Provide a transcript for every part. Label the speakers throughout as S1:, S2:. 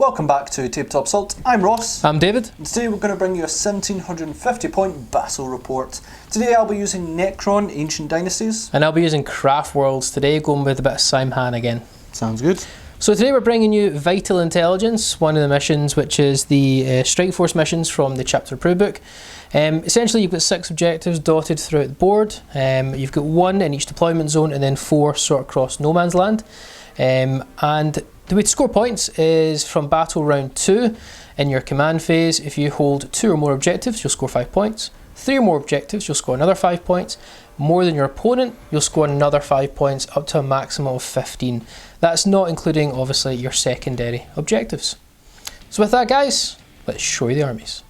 S1: Welcome back to Tabletop Assault. I'm Ross.
S2: I'm David.
S1: And today we're going to bring you a 1750 point battle report. Today I'll be using Necron, Ancient Dynasties.
S2: And I'll be using Craftworlds today, going with a bit of Siam-Hann again.
S1: Sounds good.
S2: So today we're bringing you Vital Intelligence, one of the missions, which is the Strike Force missions from the Chapter Proof book. Essentially you've got 6 objectives dotted throughout the board. You've got 1 in each deployment zone and then 4 sort of across no man's land. And the way to score points is from battle round 2 in your command phase. If you hold 2 or more objectives, you'll score 5 points. 3 or more objectives, you'll score another 5 points. More than your opponent, you'll score another 5 points, up to a maximum of 15. That's not including, obviously, your secondary objectives. So with that, guys, let's show you the armies.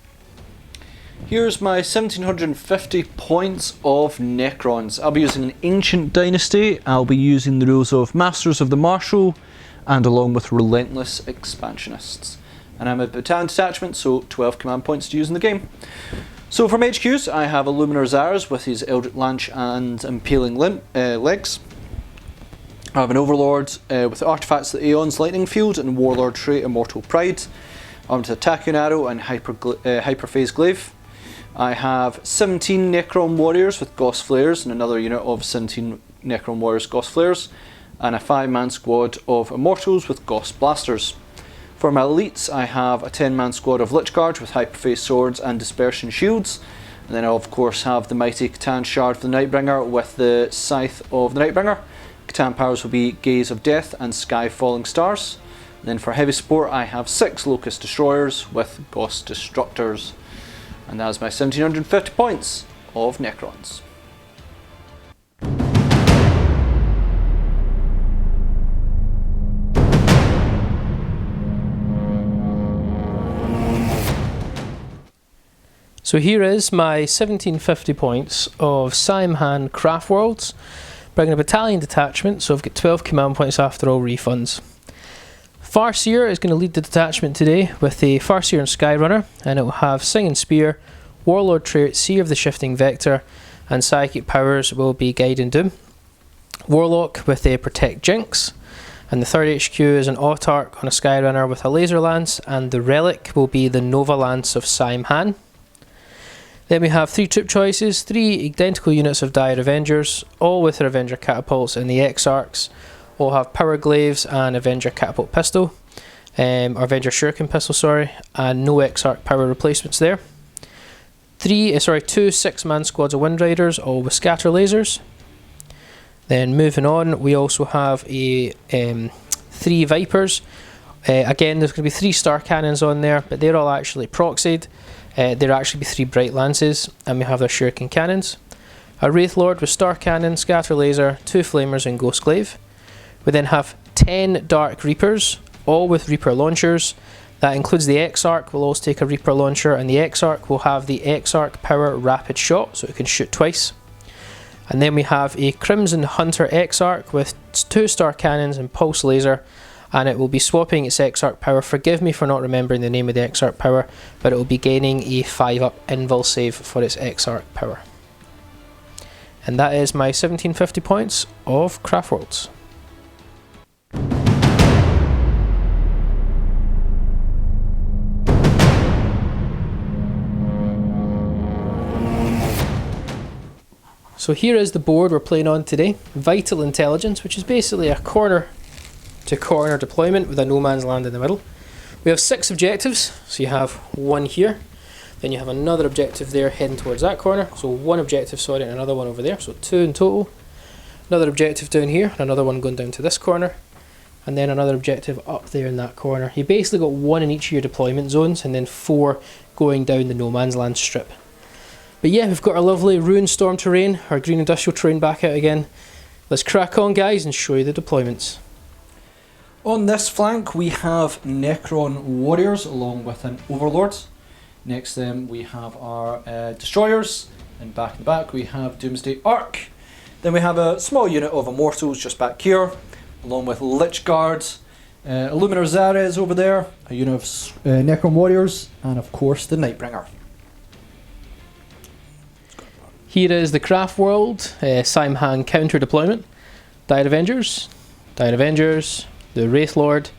S1: Here's my 1750 points of Necrons. I'll be using an Ancient Dynasty. I'll be using the rules of Masters of the Martial, and along with Relentless Expansionists. And I'm a battalion detachment, so 12 command points to use in the game. So from HQs, I have Illuminor Szeras with his Eldritch Lance and Impaling legs. I have an Overlord with artifacts of the Aeon's Lightning Field and Warlord trait Immortal Pride, armed with Attacking Arrow and Hyperphase Glaive. I have 17 Necron Warriors with Gauss Flares and another unit of 17 Necron Warriors Gauss Flares, and a 5-man squad of Immortals with Gauss Blasters. For my elites, I have a 10-man squad of Lich Guards with Hyperphase Swords and Dispersion Shields, and then I of course have the mighty Catan Shard for the Nightbringer with the Scythe of the Nightbringer. Catan powers will be Gaze of Death and Sky Falling Stars. And then for heavy support, I have 6 Locust Destroyers with Gauss Destructors. And that is my 1750 points of Necrons.
S2: So here is my 1750 points of Siam-Hann Craftworlds, bringing a battalion detachment, so I've got 12 command points after all refunds. Farseer is going to lead the detachment today with the Farseer and Skyrunner, and it will have Singing Spear, Warlord trait, Seer of the Shifting Vector, and Psychic powers will be Guide and Doom. Warlock with a Protect Jinx, and the third HQ is an Autarch on a Skyrunner with a Laser Lance, and the relic will be the Nova Lance of Siam-Hann. Then we have 3 troop choices, 3 identical units of Dire Avengers, all with their Avenger Catapults, and the Exarchs all have Power Glaives and Avenger Catapult Pistol, or Avenger Shuriken Pistol, sorry, and no Exarch power replacements there. 2 6-man squads of Wind Riders, all with Scatter Lasers. Then moving on, we also have 3 Vipers. Again, there's going to be 3 Star Cannons on there, but they're all actually proxied. There actually be 3 Bright Lances, and we have their Shuriken Cannons. A Wraith Lord with Star Cannon, Scatter Laser, 2 Flamers and Ghost Glaive. We then have 10 Dark Reapers, all with Reaper Launchers. That includes the Exarch, will also take a Reaper Launcher, and the Exarch will have the Exarch Power Rapid Shot, so it can shoot twice. And then we have a Crimson Hunter Exarch with 2 Star Cannons and Pulse Laser, and it will be swapping its Exarch power. Forgive me for not remembering the name of the Exarch power, but it will be gaining a 5-up invul save for its Exarch power. And that is my 1750 points of Craftworlds. So here is the board we're playing on today. Vital Intelligence, which is basically a corner to corner deployment with a no man's land in the middle. We have 6 objectives, so you have 1 here, then you have another objective there heading towards that corner, so 1 objective, sorry, and another one over there, so 2 in total. Another objective down here, and another one going down to this corner, and then another objective up there in that corner. You basically got 1 in each of your deployment zones, and then 4 going down the no man's land strip. But yeah, we've got our lovely Ruined Storm terrain, our green industrial terrain back out again. Let's crack on, guys, and show you the deployments.
S1: On this flank we have Necron Warriors along with an Overlord. Next to them we have our Destroyers, and back in the back we have Doomsday Ark. Then we have a small unit of Immortals just back here, along with Lich Guards, Illuminor Szeras over there, a unit of Necron Warriors, and of course the Nightbringer.
S2: Here is the Craftworld Siam-Hann counter deployment. Dire Avengers, the Wraith Lord,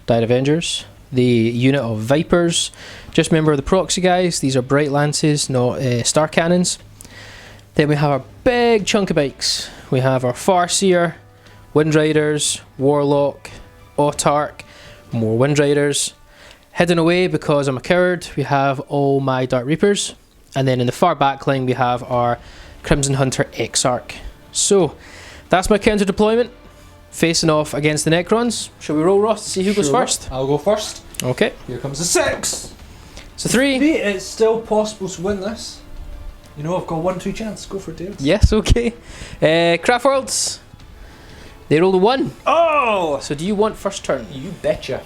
S2: Dire Avengers, the unit of Vipers. Just remember the proxy guys, these are Bright Lances, not Star Cannons. Then we have our big chunk of bikes. We have our Farseer, Wind Riders, Warlock, Autarch, more Wind Riders. Hidden away because I'm a coward, we have all my Dark Reapers. And then in the far back line we have our Crimson Hunter Exarch. So, that's my counter deployment. Facing off against the Necrons. Shall we roll, Ross, to see who goes first?
S1: I'll go first.
S2: Okay.
S1: Here comes the 6.
S2: So 3.
S1: It's still possible to win this. You know, I've got 1-2 chance. Go for it, David.
S2: Yes, okay. Craftworlds. They rolled a 1.
S1: Oh!
S2: So do you want first turn?
S1: You betcha.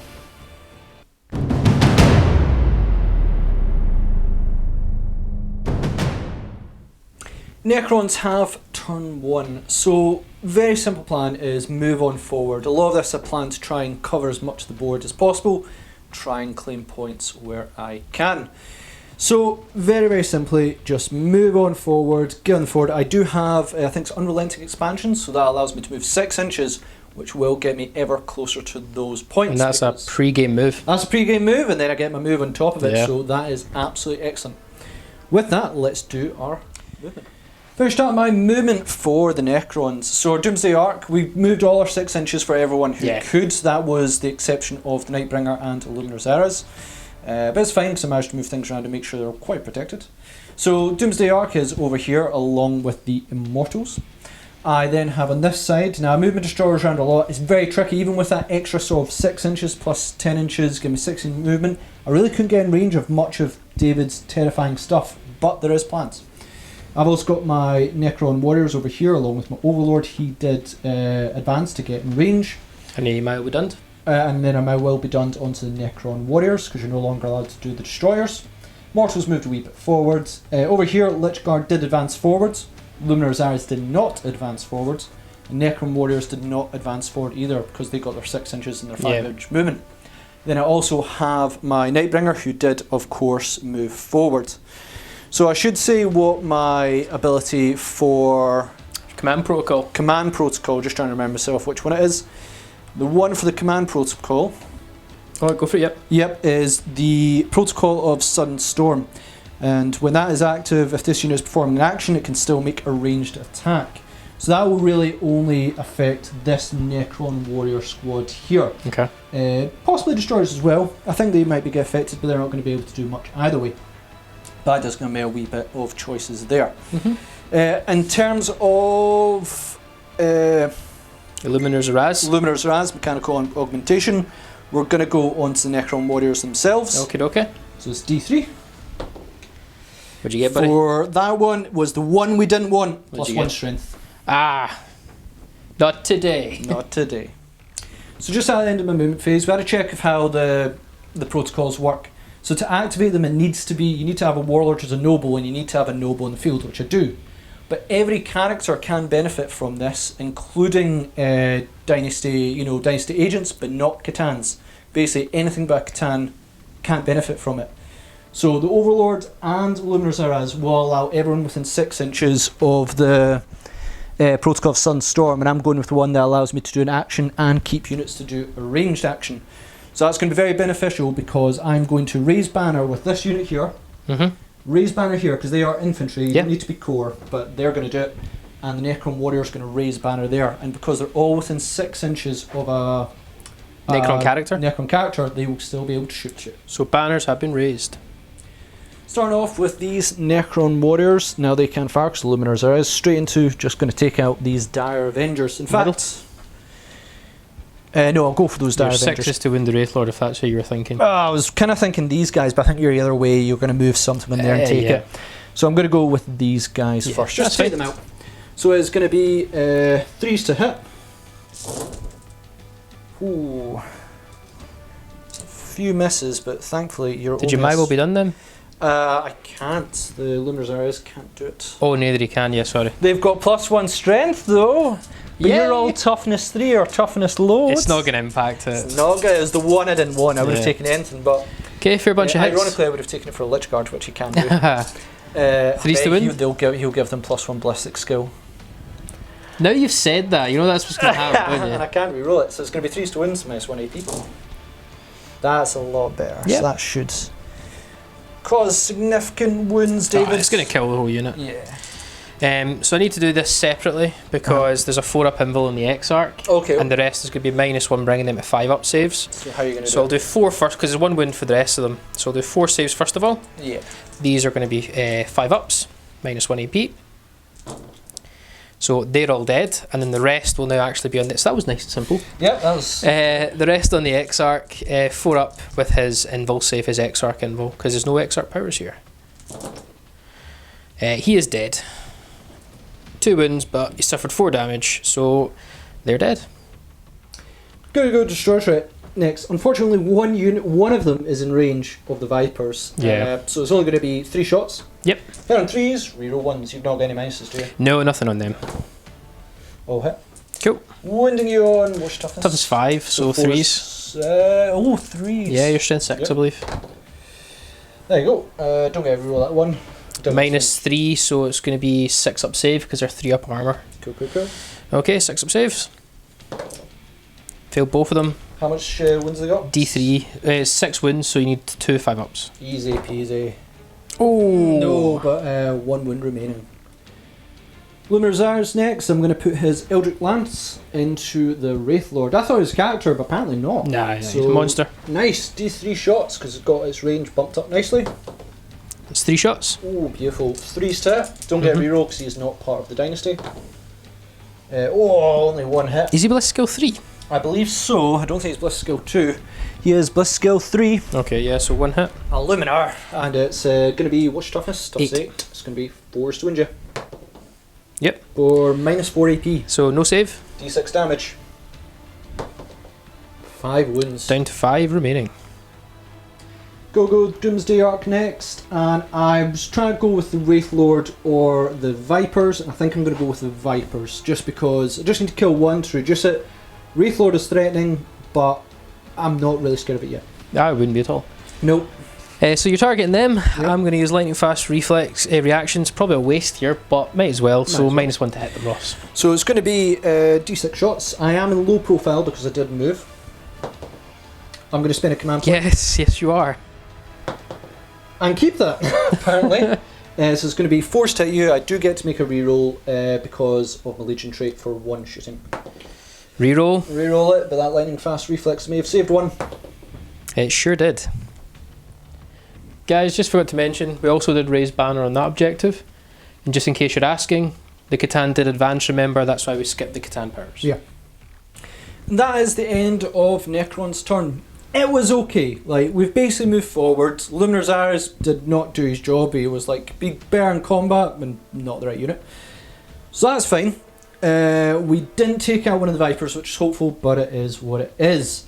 S1: Necrons have turn 1, so very simple plan is move on forward. A lot of this I plan to try and cover as much of the board as possible, try and claim points where I can. So very simply, just move on forward, get on forward. I do have, I think it's Unrelenting Expansion, so that allows me to move 6 inches, which will get me ever closer to those points.
S2: And that's a pre-game move.
S1: That's a pre-game move, and then I get my move on top of it,
S2: Yeah.
S1: so that is absolutely excellent. With that, let's do our movement. Finished up my movement for the Necrons. So our Doomsday Arc, we moved all our 6 inches for everyone who could. That was the exception of the Nightbringer and Illuminor Szeras. But it's fine because I managed to move things around to make sure they're quite protected. So Doomsday Arc is over here along with the Immortals. I then have on this side, now movement destroyers around a lot. It's very tricky, even with that extra sort of 6 inches plus 10 inches, give me 6 in movement. I really couldn't get in range of much of David's terrifying stuff, but there is plans. I've also got my Necron Warriors over here along with my Overlord. He did advance to get in range.
S2: And he might be done.
S1: And then I might well be done onto the Necron Warriors because you're no longer allowed to do the Destroyers. Mortals moved a wee bit forwards. Over here, Lichguard did advance forwards. Illuminor Szeras did not advance forwards. And Necron Warriors did not advance forward either because they got their 6 inches and their 5 inch movement. Then I also have my Nightbringer who did, of course, move forward. So I should say what my ability for
S2: Command Protocol,
S1: just trying to remember myself which one it is. The one for the Command Protocol.
S2: Oh, go for it,
S1: Yep, is the Protocol of Sudden Storm. And when that is active, if this unit is performing an action, it can still make a ranged attack. So that will really only affect this Necron Warrior squad here.
S2: Okay.
S1: Possibly Destroyers as well. I think they might be get affected, but they're not going to be able to do much either way. That does give me a wee bit of choices there. In terms of
S2: Illuminor
S1: Szeras, mechanical augmentation, we're going to go on to the Necron Warriors themselves.
S2: Okay.
S1: So it's D3.
S2: What'd you get, buddy?
S1: For that one was the one we didn't want,
S2: What'd
S1: plus
S2: you
S1: 1
S2: get?
S1: strength.
S2: Not today.
S1: Not today. So just at the end of my movement phase, we had a check of how the protocols work. So to activate them, you need to have a Warlord who's a noble, and you need to have a noble in the field, which I do. But every character can benefit from this, including Dynasty agents, but not Catans. Basically, anything but a Catan can't benefit from it. So the Overlord and Illuminor Szeras will allow everyone within 6 inches of the Protocol of Sun Storm, and I'm going with the one that allows me to do an action and keep units to do a ranged action. So that's going to be very beneficial because I'm going to raise banner with this unit here. Raise banner here because they are infantry. You don't need to be core, but they're going to do it. And the Necron Warrior is going to raise banner there. And because they're all within 6 inches of a
S2: Necron
S1: character, they will still be able to shoot you.
S2: So banners have been raised.
S1: Starting off with these Necron Warriors. Now they can fire because Illuminor Szeras straight into just going to take out these Dire Avengers. In fact, no, I'll go for those Dire Avengers.
S2: 6 to win the Wraith Lord if that's what you were thinking.
S1: I was kind of thinking these guys, but I think you're the other way. You're going to move something in there and take it. So I'm going to go with these guys first. Just take them out. So it's going to be 3s to hit. Ooh. A few misses, but thankfully you're.
S2: Did you might well be done then?
S1: I can't. The Illuminor Szeras can't do it.
S2: Oh, neither you can. Yeah, sorry.
S1: They've got +1 strength though. But you're all toughness 3 or toughness low.
S2: It's not going to impact it.
S1: It's not good. It was the one I didn't want. I would have taken anything, but.
S2: Okay, fair bunch of hits.
S1: Ironically, I would have taken it for a Lichguard, which he can do.
S2: 3s to win.
S1: He'll give them +1 ballistic skill.
S2: Now you've said that, you know that's what's going to happen, don't you?
S1: And I can't re-roll it, so it's going to be 3s to win, so -1 AP. That's a lot better.
S2: Yep.
S1: So that should cause significant wounds, David.
S2: It's going to kill the whole unit.
S1: Yeah.
S2: So I need to do this separately because there's a 4-up invul in the X-Arc.
S1: Okay.
S2: And the rest is going to be -1, bringing them to 5-up saves.
S1: So how are you going to do
S2: So I'll do 4 first, because there's 1 wound for the rest of them. So I'll do 4 saves first of all.
S1: Yeah.
S2: These are going to be 5-ups, -1 AP. So they're all dead, and then the rest will now actually be on this. So that was nice and simple.
S1: Yep, that was...
S2: The rest on the X-Arc, 4-up with his invul save, his X-Arc invul, because there's no X-Arc powers here. He is dead. 2 wounds, but he suffered 4 damage, so they're dead.
S1: Go destroy threat. Next, unfortunately, one of them is in range of the Vipers.
S2: Yeah.
S1: So it's only going to be 3 shots.
S2: Yep.
S1: Hit on 3s, reroll 1s. You've not got any minuses, do you?
S2: No, nothing on them.
S1: Oh, hit.
S2: Cool.
S1: Wounding you on what's toughness?
S2: Toughness 5, so 3s.
S1: 3s.
S2: Yeah, you're strength 6,
S1: Yep.
S2: I believe.
S1: There you go. Don't get a reroll that one.
S2: -3, so it's going to be 6-up save because they're 3-up armor.
S1: Cool.
S2: Okay, 6-up saves. Failed both of them.
S1: How much wounds they got?
S2: D3. 6 wounds, so you need 2 5-ups.
S1: Easy peasy.
S2: Oh
S1: No, but 1 wound remaining. Illuminor Szeras next. I'm going to put his Eldritch Lance into the Wraith Lord. I thought it was character, but apparently not.
S2: Nah,
S1: So-
S2: he's a monster.
S1: Nice, D3 shots because it's got its range bumped up nicely.
S2: It's 3 shots.
S1: Oh, beautiful. 3s to hit. Don't get a reroll because he's not part of the dynasty. Only 1 hit.
S2: Is he Bliss skill 3?
S1: I believe so. I don't think he's Bliss skill 2. He is Bliss skill 3.
S2: Okay, yeah, so 1 hit.
S1: Illuminor. And it's going to be, what's your toughness? Toughness
S2: 8.
S1: 8. It's going to be 4s to wound you.
S2: Yep.
S1: For -4 AP.
S2: So no save.
S1: D6 damage. 5 wounds.
S2: Down to 5 remaining.
S1: Go Doomsday Arc next, and I was trying to go with the Wraith Lord or the Vipers, and I think I'm going to go with the Vipers, just because I just need to kill 1 to reduce it. Wraith Lord is threatening, but I'm not really scared of it yet.
S2: I wouldn't be at all.
S1: Nope.
S2: So you're targeting them. Yep. I'm going to use lightning fast reflex reactions. Probably a waste here, but might as well. So -1 to hit the Ross.
S1: So it's going to be D6 shots. I am in low profile because I did move. I'm going to spend a command point.
S2: Yes, you are.
S1: And keep that, apparently. So it's going to be forced to hit you. I do get to make a reroll because of my Legion trait for 1 shooting.
S2: Reroll.
S1: Reroll it, but that lightning fast reflex may have saved 1.
S2: It sure did. Guys, just forgot to mention, we also did raise banner on that objective. And just in case you're asking, the Catan did advance, remember, that's why we skipped the Catan powers.
S1: Yeah. And that is the end of Necron's turn. It was okay. Like, we've basically moved forward. Illuminor Szeras did not do his job. He was like, be better in combat, and not the right unit. So that's fine. We didn't take out one of the Vipers, which is hopeful, but it is what it is.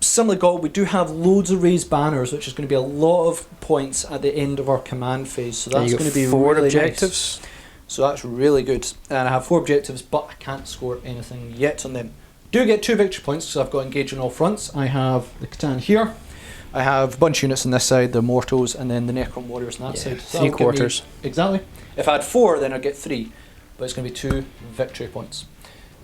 S1: Similarly, God, we do have loads of raised banners, which is going to be a lot of points at the end of our command phase. So that's going to be
S2: 4
S1: really
S2: objectives.
S1: nice. So that's really good. And I have 4 objectives, but I can't score anything yet on them. Do get 2 victory points because I've got engaged on all fronts. I have the Catan here. I have a bunch of units on this side, the Mortals, and then the Necron Warriors on that side. So
S2: 3 quarters.
S1: Exactly. If I had 4, then I'd get 3. But it's going to be 2 victory points.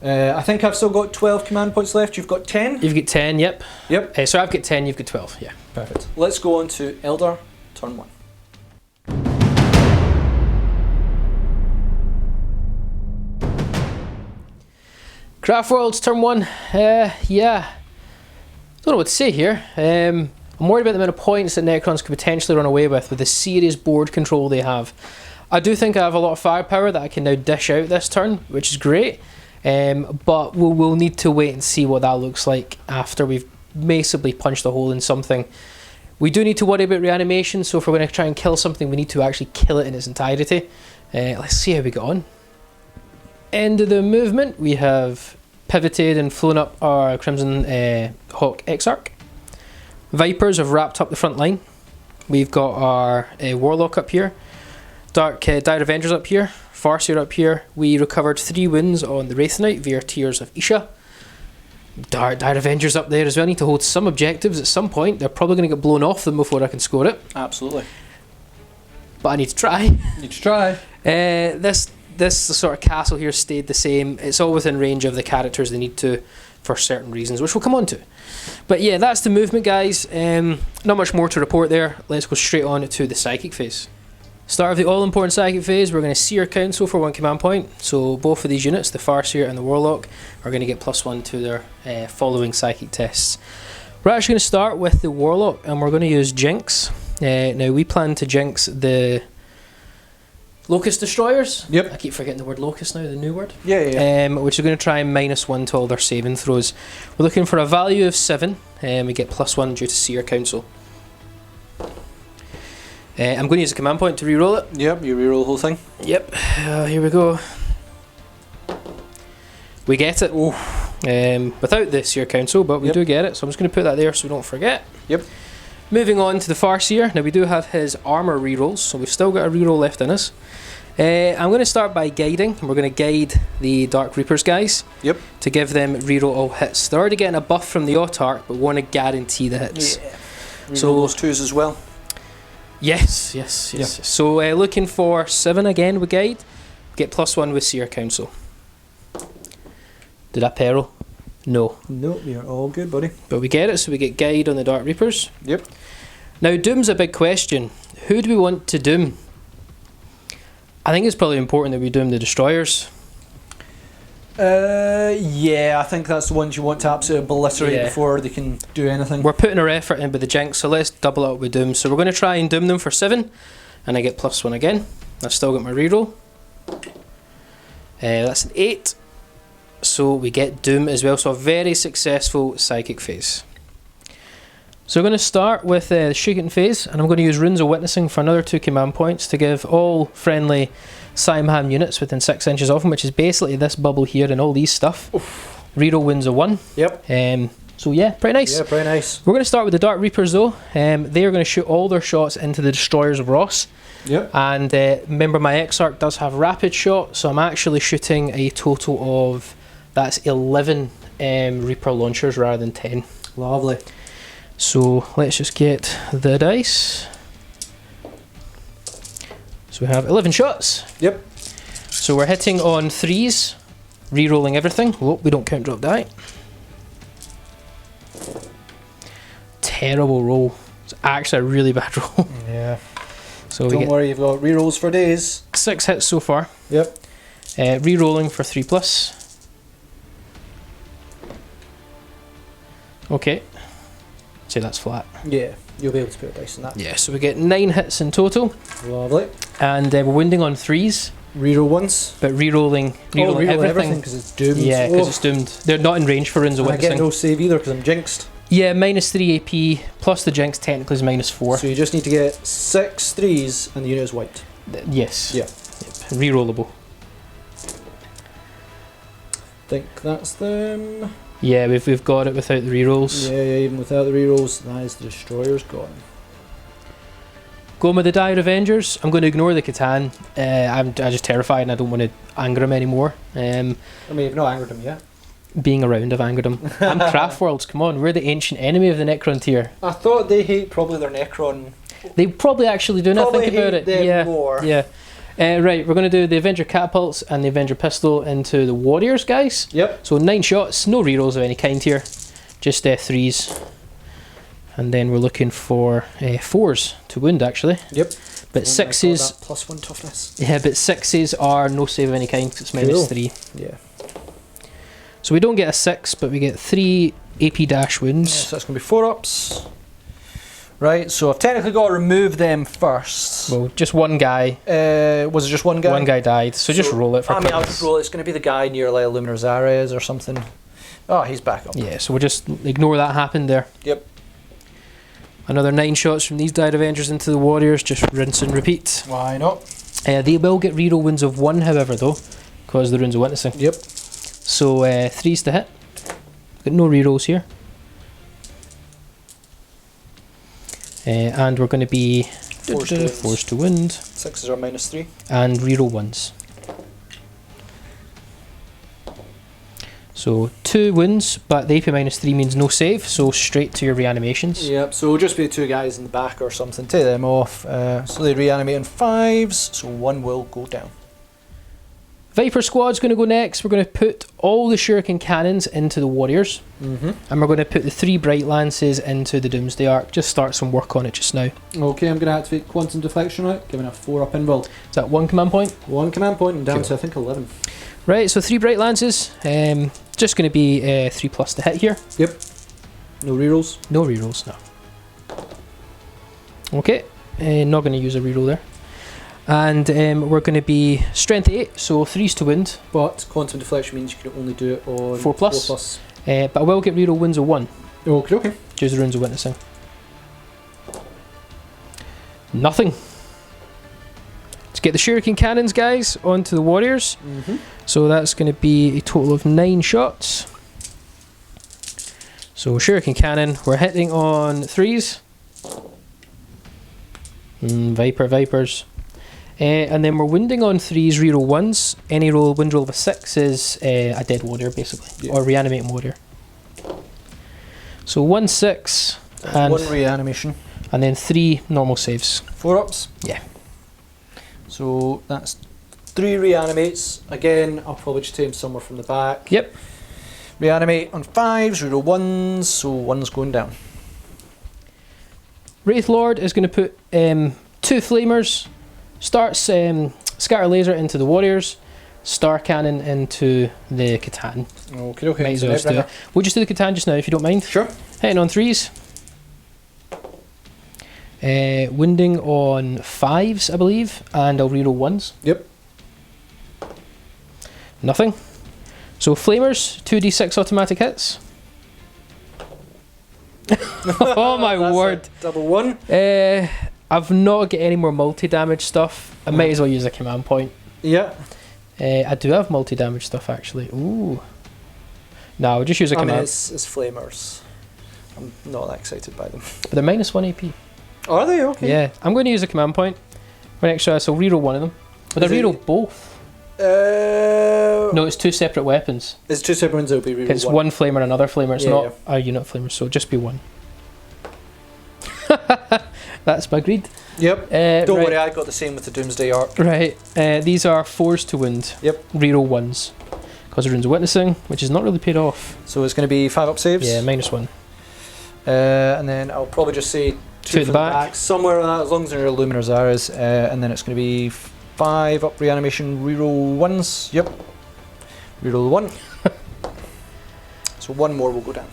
S1: I think I've still got 12 command points left. You've got 10?
S2: You've got 10, yep.
S1: Yep.
S2: So I've got 10, you've got 12, yeah.
S1: Perfect. Let's go on to Eldar, turn 1.
S2: Craftworlds, turn 1. Yeah. Don't know what to say here. I'm worried about the amount of points that Necrons could potentially run away with the serious board control they have. I do think I have a lot of firepower that I can now dish out this turn, which is great. But we'll need to wait and see what that looks like after we've massively punched a hole in something. We do need to worry about reanimation, so if we're going to try and kill something, we need to actually kill it in its entirety. Let's see how we get on. End of the movement, we have pivoted and flown up our Crimson Hawk Exarch. Vipers have wrapped up the front line. We've got our Warlock up here, Dire Avengers up here, Farseer up here. We recovered 3 wins on the Wraith Knight via Tears of Isha. Dire Avengers up there as well. I need to hold some objectives at some point. They're probably going to get blown off them before I can score it.
S1: Absolutely.
S2: But I need to try.
S1: Need to try.
S2: This sort of castle here stayed the same. It's all within range of the characters they need to for certain reasons, which we'll come on to. But yeah, that's the movement, guys. Not much more to report there. Let's go straight on to the psychic phase. Start of the all-important psychic phase, we're going to Seer Council for 1 command point. So both of these units, the Farseer and the Warlock, are going to get +1 to their following psychic tests. We're actually going to start with the Warlock, and we're going to use Jinx. Now we plan to Jinx the Locust Destroyers.
S1: Yep.
S2: I keep forgetting the word Locust now, the new word.
S1: Yeah.
S2: Which is going to try and -1 to all their saving throws. We're looking for a value of 7, and we get +1 due to Seer Council. I'm going to use a command point to reroll it.
S1: Yep, you reroll the whole thing.
S2: Yep, here we go. We get it. Without the Seer Council, but we do get it, so I'm just going to put that there so we don't forget.
S1: Yep.
S2: Moving on to the Farseer. Now we do have his armour rerolls, so we've still got a reroll left in us. I'm going to start by guiding, and we're going to guide the Dark Reapers guys.
S1: Yep.
S2: To give them reroll all hits. They're already getting a buff from the Autarch, but want to guarantee the hits.
S1: Yeah. Reroll
S2: So
S1: those 2s as well.
S2: Yes.
S1: Yeah.
S2: So looking for 7 again with guide. Get +1 with Seer Council. Did I peril? No.
S1: No, you're all good, buddy.
S2: But we get it, so we get guide on the Dark Reapers.
S1: Yep.
S2: Now Doom's a big question. Who do we want to Doom? I think it's probably important that we Doom the Destroyers.
S1: Yeah, I think that's the ones you want to absolutely obliterate before they can do anything.
S2: We're putting our effort in with the Jinx, so let's double up with Doom. So we're going to try and Doom them for 7, and I get +1 again. I've still got my reroll. That's an 8. So we get Doom as well, so a very successful psychic phase. So we're going to start with the shooting phase, and I'm going to use Runes of Witnessing for another 2 command points to give all friendly Siam-Hann units within 6 inches of them, which is basically this bubble here and all these stuff. Reroll wins of 1.
S1: Yep.
S2: So yeah, pretty nice.
S1: Yeah, pretty nice.
S2: We're going to start with the Dark Reapers though. They are going to shoot all their shots into the Destroyers of Ross.
S1: Yep.
S2: And remember, my Exarch does have rapid shot, so I'm actually shooting a total of, that's 11 Reaper launchers rather than 10.
S1: Lovely.
S2: So let's just get the dice. So we have 11 shots.
S1: Yep.
S2: So we're hitting on 3s, re-rolling everything. Oh, we don't count drop die. Terrible roll. It's actually a really bad roll.
S1: Yeah.
S2: So
S1: don't worry, you've got rerolls for days.
S2: 6 hits so far.
S1: Yep.
S2: Re-rolling for 3+. Okay. Say that's flat.
S1: Yeah, you'll be able to put a dice on that.
S2: Yeah, so we get 9 hits in total.
S1: Lovely.
S2: And we're wounding on 3s.
S1: Reroll once.
S2: But re-rolling everything.
S1: Because it's doomed.
S2: Yeah, because it's doomed. They're not in range for Runes of
S1: I
S2: Witnessing.
S1: get no save either because I'm jinxed.
S2: Yeah, -3 AP plus the Jinx technically is -4.
S1: So you just need to get 6 3s and the unit is wiped.
S2: Yes.
S1: Yeah.
S2: Yep. Rerollable.
S1: Think that's them.
S2: Yeah, we've got it without the rerolls.
S1: Yeah, even without the rerolls, that is the Destroyer's gone.
S2: Going with the Dire Avengers. I'm going to ignore the Catan. I'm just terrified and I don't want to anger him anymore.
S1: I mean, you've not angered him yet.
S2: Being around, I've angered him. I'm Craftworlds, come on, we're the ancient enemy of the Necron tier.
S1: I thought they hate probably their Necron.
S2: They probably actually do, now think about it.
S1: Them more.
S2: Yeah. Right, we're going to do the Avenger Catapults and the Avenger Pistol into the Warriors, guys.
S1: Yep.
S2: So 9 shots, no rerolls of any kind here, just 3s. And then we're looking for 4s to wound, actually.
S1: Yep.
S2: But 6s...
S1: +1 toughness.
S2: Yeah, but 6s are no save of any kind, because it's -3.
S1: Yeah.
S2: So we don't get a 6, but we get 3 AP dash wounds.
S1: Yeah, so that's going to be 4-ups. Right, so I've technically got to remove them first.
S2: Well, just one guy.
S1: Was it just one guy?
S2: One guy died, so just roll it for
S1: I mean, I'll
S2: quickness.
S1: just roll it. It's going to be the guy near like Illuminor Szeras or something. Oh, he's back up.
S2: Yeah, so we'll just ignore that happened there.
S1: Yep.
S2: Another 9 shots from these Dire Avengers into the Warriors, just rinse and repeat.
S1: Why not?
S2: They will get reroll wounds of 1, however, though, because the Runes of Witnessing.
S1: Yep.
S2: So 3s to hit. Got no rerolls here. And we're going to be 4s to wound.
S1: 6s are -3.
S2: And reroll 1s. So 2 wounds, but the AP -3 means no save, so straight to your reanimations.
S1: Yep, so it'll just be 2 guys in the back or something. Take them off. So they reanimate on 5s, so 1 will go down.
S2: Viper Squad's going to go next. We're going to put all the shuriken cannons into the warriors. And we're going to put the 3 bright lances into the Doomsday Ark. Just start some work on it just now.
S1: Okay, I'm going to activate Quantum Deflection out, giving a 4-up inbuild.
S2: Is that 1 command point?
S1: 1 command point and down
S2: Cool.
S1: to I think 11.
S2: Right, so 3 bright lances. Just going to be 3+ to hit here.
S1: Yep. No rerolls.
S2: No rerolls, no. Okay, not going to use a reroll there. And we're going to be strength 8, so 3s to wind.
S1: But Quantum Deflection means you can only do it on
S2: 4+.
S1: 4+.
S2: But I will get reroll winds of 1.
S1: Okay, okay.
S2: Choose the runes of witnessing. Nothing. Let's get the shuriken cannons, guys, onto the warriors. So that's going to be a total of 9 shots. So shuriken cannon, we're hitting on 3s. Vipers. And then we're wounding on 3s, reroll 1s. Any wind roll of a 6 is a dead warrior, basically, or reanimating warrior. So 1 6 and
S1: 1 reanimation.
S2: And then 3 normal saves.
S1: 4-ups.
S2: Yeah.
S1: So that's 3 reanimates. Again, I'll probably just take him somewhere from the back.
S2: Yep.
S1: Reanimate on 5s, reroll 1s, so 1's going down.
S2: Wraith Lord is going to put 2 flamers, starts scatter laser into the warriors, star cannon into the Catan.
S1: Okay, okay.
S2: Might as well just do it. We'll just do the Catan just now if you don't mind.
S1: Sure.
S2: Hitting on 3s. Wounding on 5s, I believe, and I'll reroll 1s.
S1: Yep.
S2: Nothing. So flamers, 2d6 automatic hits. Oh my word.
S1: Double 1.
S2: I've not got any more multi-damage stuff. I might as well use a command point.
S1: Yeah.
S2: I do have multi-damage stuff actually. Ooh. No, I'll just use a command.
S1: I mean, it's flamers. I'm not that excited by them.
S2: But they're -1 AP.
S1: Are they? Okay.
S2: Yeah. I'm going to use a command point. For extra, so I'll reroll one of them. But I reroll both. No, it's 2 separate weapons.
S1: It's 2 separate ones. It'll be reroll
S2: It's one flamer and another flamer. It's not
S1: yeah.
S2: a unit flamer, so it'll just be 1. That's my greed.
S1: Yep. Don't
S2: right.
S1: worry, I got the same with the Doomsday Ark.
S2: Right. These are 4s to wound.
S1: Yep.
S2: Reroll 1s. Because of runes of witnessing, which is not really paid off.
S1: So it's going to be 5-up saves.
S2: Yeah, -1.
S1: And then I'll probably just say 2
S2: at the back.
S1: somewhere like that, as long as they're Illuminor Szeras. And then it's going to be 5-up reanimation, reroll 1s. Yep. Reroll 1. So 1 more will go down.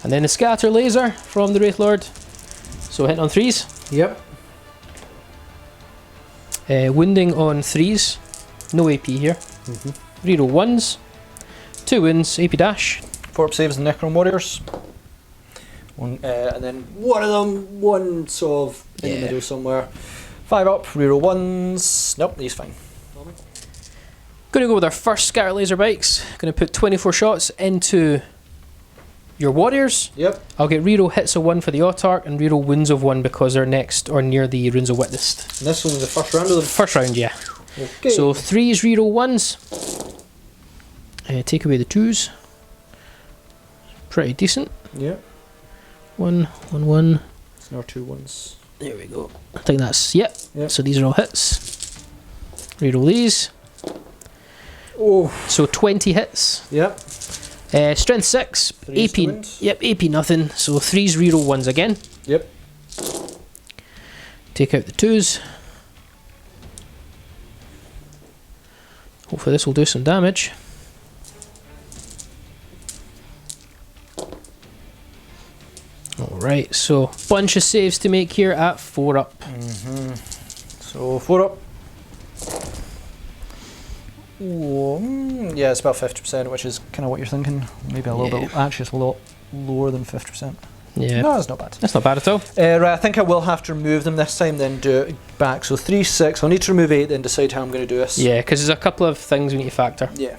S2: And then the scatter laser from the Wraith Lord. So hitting on 3s.
S1: Yep.
S2: Wounding on 3s. No AP here. Reroll 1s. 2 wins, AP dash.
S1: 4-up saves and Necron Warriors. And then one of them, one sort of in the middle somewhere. 5-up, reroll 1s. Nope, he's fine.
S2: Going to go with our first scatter laser bikes. Going to put 24 shots into your warriors.
S1: Yep.
S2: I'll get reroll hits of 1 for the Autarch and reroll wounds of 1 because they're next or near the runes of witnessed.
S1: And this one's the first round of them.
S2: First round, yeah.
S1: Okay.
S2: So 3s reroll 1s. Take away the 2s. Pretty decent.
S1: Yep.
S2: 1, 1, 1.
S1: It's now 2 1s.
S2: There we go. I think that's, yep.
S1: Yep.
S2: So these are all hits. Reroll these.
S1: Oh.
S2: So 20 hits.
S1: Yep.
S2: Strength 6.
S1: Threes to
S2: AP.
S1: wind.
S2: Yep, AP nothing. So 3s reroll 1s again.
S1: Yep.
S2: Take out the 2s. Hopefully this will do some damage. Alright, so bunch of saves to make here at 4-up.
S1: So 4-up. Yeah, it's about 50%, which is kind of what you're thinking. Maybe a little bit. Actually, it's a lot lower than 50%.
S2: Yeah.
S1: No, it's not bad.
S2: That's not bad at all.
S1: Right, I think I will have to remove them this time, then do it back. So 3, 6. I'll need to remove 8, then decide how I'm going to do this.
S2: Yeah, because there's a couple of things we need to factor.
S1: Yeah.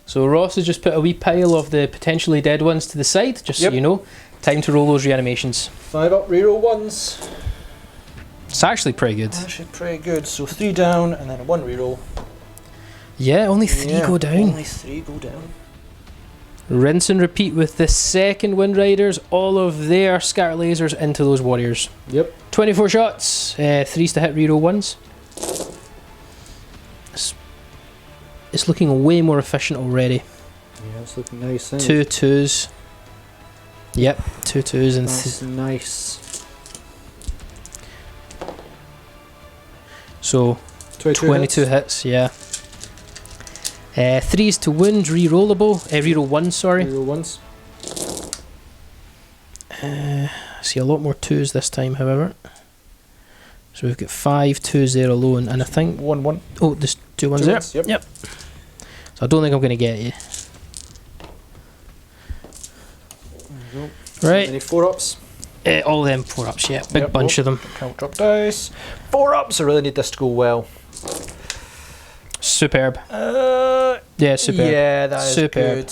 S2: So Ross has just put a wee pile of the potentially dead ones to the side, just so you know. Time to roll those reanimations.
S1: 5-up, reroll 1s.
S2: It's actually pretty good.
S1: Actually pretty good. So 3 down, and then 1 reroll.
S2: Yeah, only 3 go down.
S1: Only 3 go down.
S2: Rinse and repeat with the second Wind Riders, all of their scatter lasers into those warriors.
S1: Yep.
S2: 24 shots, 3s to hit reroll 1s. it's looking way more efficient already.
S1: Yeah, it's looking nice.
S2: 2 2s. Yep, 2 2s and
S1: that's nice.
S2: So 22 hits, yeah. 3s to wound, re-rollable. Reroll 1, sorry.
S1: Reroll 1s.
S2: See a lot more 2s this time, however. So we've got 5 2s there alone, and I think
S1: 1 1.
S2: oh, there's 2 1s there.
S1: Yep.
S2: So I don't think I'm going to get you.
S1: There you go.
S2: Right.
S1: Any 4-ups?
S2: All them 4-ups, yeah. Big bunch of them.
S1: Count drop dice. 4-ups. I really need this to go well.
S2: Superb. Yeah, superb.
S1: Yeah, that is
S2: superb.
S1: good.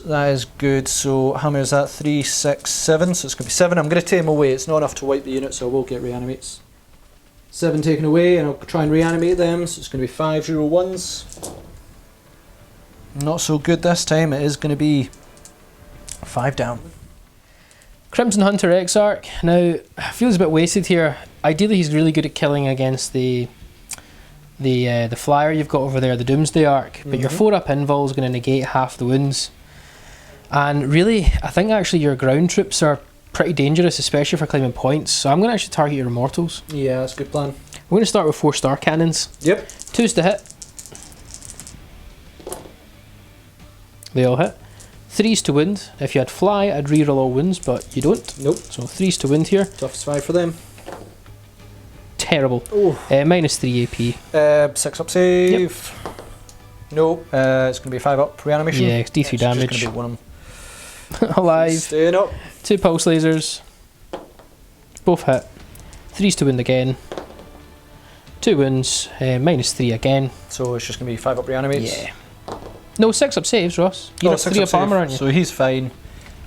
S1: That is good. So how many is that? 3, 6, 7. So it's going to be 7. I'm going to take them away. It's not enough to wipe the unit, so I will get reanimates. 7 taken away, and I'll try and reanimate them. So it's going to be 5 0-1s. Not so good this time. It is going to be 5 down.
S2: Crimson Hunter Exarch. Now, feels a bit wasted here. Ideally, he's really good at killing against the flyer you've got over there, the Doomsday Arc. But your 4-up invul is going to negate half the wounds. And really, I think actually your ground troops are pretty dangerous, especially for claiming points. So I'm going to actually target your Immortals.
S1: Yeah, that's a good plan.
S2: We're going to start with 4 star cannons.
S1: Yep.
S2: 2s to hit. They all hit. 3s to wound. If you had fly, I'd reroll all wounds, but you don't.
S1: Nope.
S2: So 3s to wound here.
S1: Toughest 5 for them.
S2: Terrible.
S1: Oh.
S2: Minus 3 AP.
S1: 6-up save. Yep. Nope. It's going to be 5-up reanimation.
S2: Yeah, it's D3 damage.
S1: It's just going to be 1 of them.
S2: Alive.
S1: Staying up.
S2: 2 pulse lasers. Both hit. 3s to wound again. 2 wounds. Minus 3 again.
S1: So it's just going to be 5-up reanimates.
S2: Yeah. No, 6-up saves, Ross. You have 3-up armor, aren't you?
S1: So he's fine.